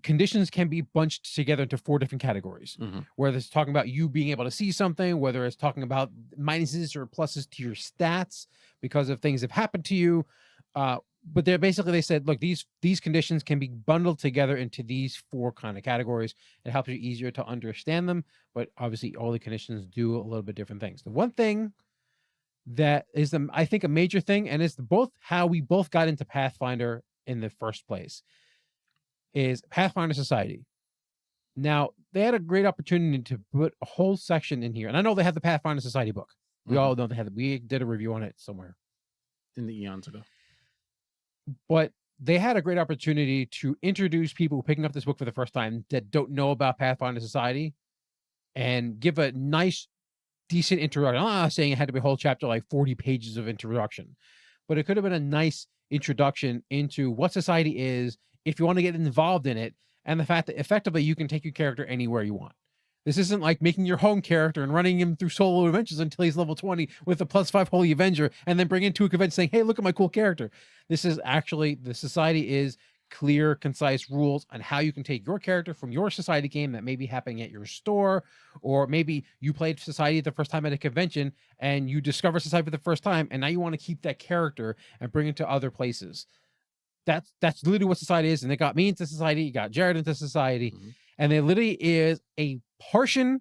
conditions can be bunched together into 4 different categories. Whether it's talking about you being able to see something, whether it's talking about minuses or pluses to your stats because of things that have happened to you, but they said, look, these conditions can be bundled together into these 4 kind of categories. It helps you easier to understand them, but obviously all the conditions do a little bit different things. The one thing that is I think a major thing, and it's both how we both got into Pathfinder in the first place, is Pathfinder Society. Now, they had a great opportunity to put a whole section in here, and I know they have the Pathfinder Society book. We all know they had it. We did a review on it somewhere in the eons ago. But they had a great opportunity to introduce people picking up this book for the first time that don't know about Pathfinder Society and give a nice, decent introduction. I'm not saying it had to be a whole chapter, like 40 pages of introduction, but it could have been a nice introduction into what society is, if you want to get involved in it, and the fact that effectively you can take your character anywhere you want. This isn't like making your home character and running him through solo adventures until he's level 20 with a +5 Holy Avenger and then bring him to a convention saying, hey, look at my cool character. This is actually, the society is clear, concise rules on how you can take your character from your society game that may be happening at your store, or maybe you played society the first time at a convention and you discover society for the first time and now you want to keep that character and bring it to other places. That's literally what society is. And they got me into society, you got Jared into society, and there literally is a portion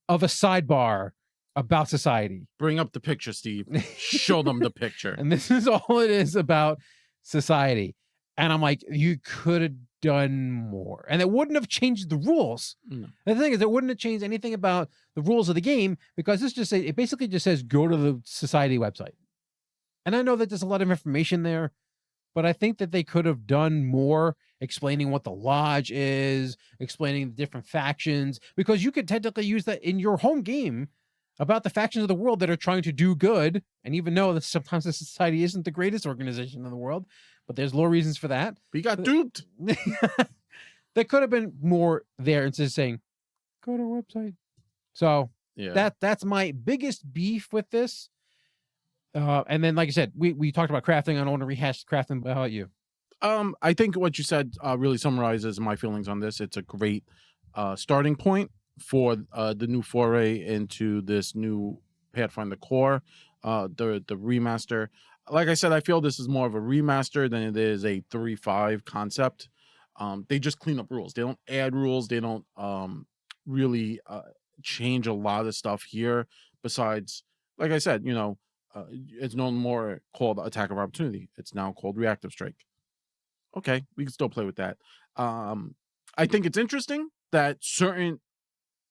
of a sidebar about society. Bring up the picture, Steve. Show them the picture. And this is all it is about society. And I'm like, you could have done more. And it wouldn't have changed the rules. No. The thing is, it wouldn't have changed anything about the rules of the game, because it basically just says go to the society website. And I know that there's a lot of information there, but I think that they could have done more explaining what the lodge is, explaining the different factions, because you could technically use that in your home game about the factions of the world that are trying to do good. And even though that sometimes the society isn't the greatest organization in the world, but there's low reasons for that. We got duped. There could have been more there instead of saying, go to our website. So yeah, that's my biggest beef with this. And then, like I said, we talked about crafting. I don't want to rehash crafting. How about you? I think what you said really summarizes my feelings on this. It's a great starting point for the new foray into this new Pathfinder core, the remaster. Like I said, I feel this is more of a remaster than it is a 3.5 concept. They just clean up rules. They don't add rules. They don't really change a lot of stuff here. Besides, like I said, it's no more called Attack of Opportunity. It's now called Reactive Strike. Okay, we can still play with that. I think it's interesting that certain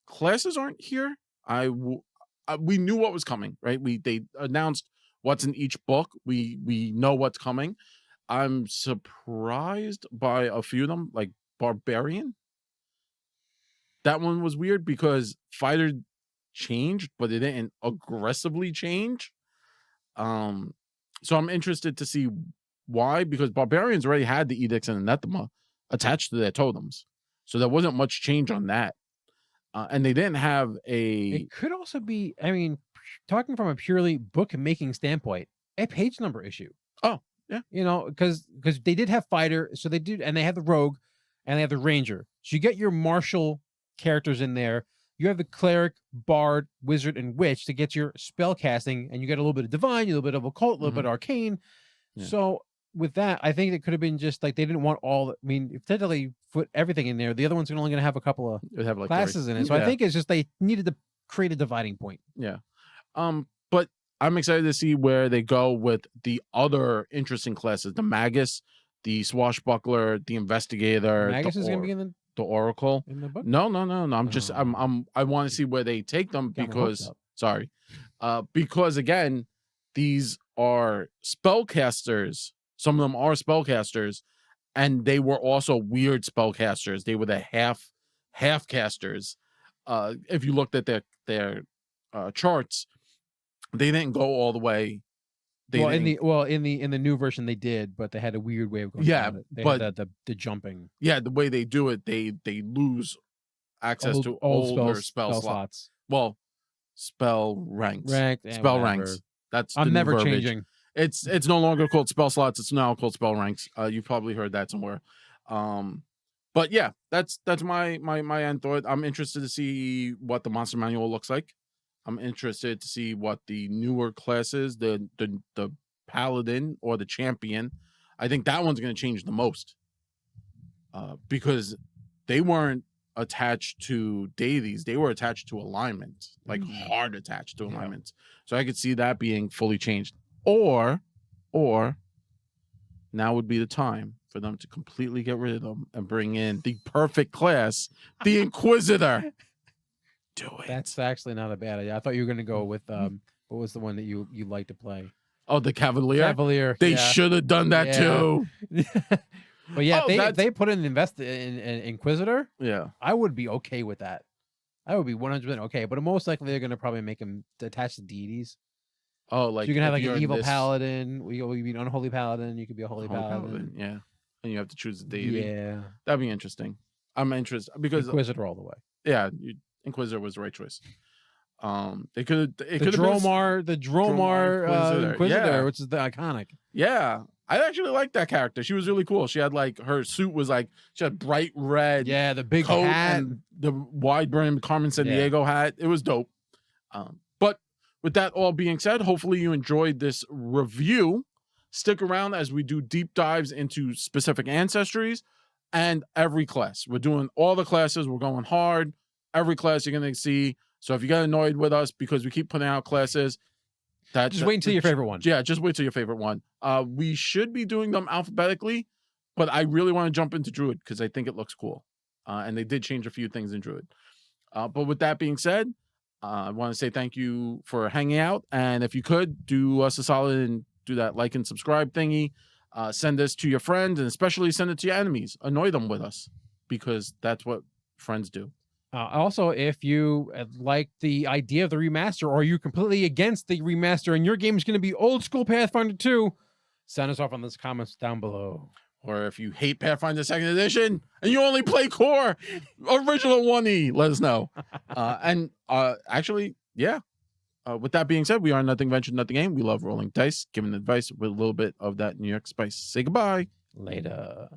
classes aren't here. We knew what was coming, right? They announced what's in each book. We know what's coming. I'm surprised by a few of them, like Barbarian. That one was weird because fighter changed, but it didn't aggressively change. So I'm interested to see why, because Barbarians already had the Edicts and Anathema attached to their totems. So there wasn't much change on that. And they didn't have It could also be, I mean, talking from a purely book-making standpoint, a page number issue. Oh, yeah. Because they did have fighter, so they did, and they had the rogue, and they have the ranger. So you get your martial characters in there. You have the cleric, bard, wizard, and witch to get your spell casting, and you get a little bit of divine, a little bit of occult, a little bit of arcane. Yeah. So with that, I think it could have been just like they didn't want all. I mean, if technically put everything in there, the other ones are only going to have a couple of classes in it. So I think it's just they needed to create a dividing point. Yeah. But I'm excited to see where they go with the other interesting classes: the Magus, the Swashbuckler, the Investigator. Magus is going to be in the Oracle in the book? No. I want to see where they take them because because again, these are spellcasters. Some of them are spellcasters, and they were also weird spellcasters. They were the half casters. If you looked at their charts, they didn't go all the way. In the new version they did, but they had a weird way of going. Yeah, about it. They but had the jumping. Yeah, the way they do it, they lose access to older spell slots. Well, spell ranks. Spell ranks. That's I'm never changing. It's no longer called spell slots. It's now called spell ranks. You've probably heard that somewhere. But yeah, that's my end thought. I'm interested to see what the monster manual looks like. I'm interested to see what the newer classes, the paladin or the champion. I think that one's going to change the most because they weren't attached to deities. They were attached to alignment, like hard attached to alignments. So I could see that being fully changed. Or now would be the time for them to completely get rid of them and bring in the perfect class, the Inquisitor. Do it. That's actually not a bad idea. I thought you were going to go with what was the one that you like to play? Oh, the Cavalier. Cavalier. They should have done that too. But yeah, if they put in Inquisitor, I would be okay with that. I would be 100% okay. But most likely they're going to probably make him attached to deities. Oh, like so you can have like an evil paladin. You can be an unholy paladin. You could be a holy paladin. Yeah, and you have to choose the deity. Yeah, that'd be interesting. I'm interested because Inquisitor all the way. Yeah, Inquisitor was the right choice. They could the Dromar Inquisitor, which is the iconic. Yeah, I actually like that character. She was really cool. She had like her suit was like she had bright red. Yeah, the big coat hat, and the wide brim Carmen Sandiego hat. It was dope. But with that all being said, hopefully you enjoyed this review. Stick around as we do deep dives into specific ancestries and every class. We're doing all the classes. We're going hard. Every class you're going to see. So if you get annoyed with us because we keep putting out classes, just wait until your favorite one. Yeah, just wait till your favorite one. We should be doing them alphabetically, but I really want to jump into Druid because I think it looks cool. And they did change a few things in Druid. But with that being said, I want to say thank you for hanging out. And if you could, do us a solid and do that like and subscribe thingy. Send this to your friends and especially send it to your enemies. Annoy them with us because that's what friends do. Also, if you like the idea of the remaster or you're completely against the remaster and your game is going to be old school Pathfinder 2, send us off on those comments down below. Or if you hate Pathfinder 2nd Edition and you only play core original 1E, let us know. Actually, yeah. With that being said, we are Nothing Venture, Nothing Game. We love rolling dice, giving advice with a little bit of that New York spice. Say goodbye. Later.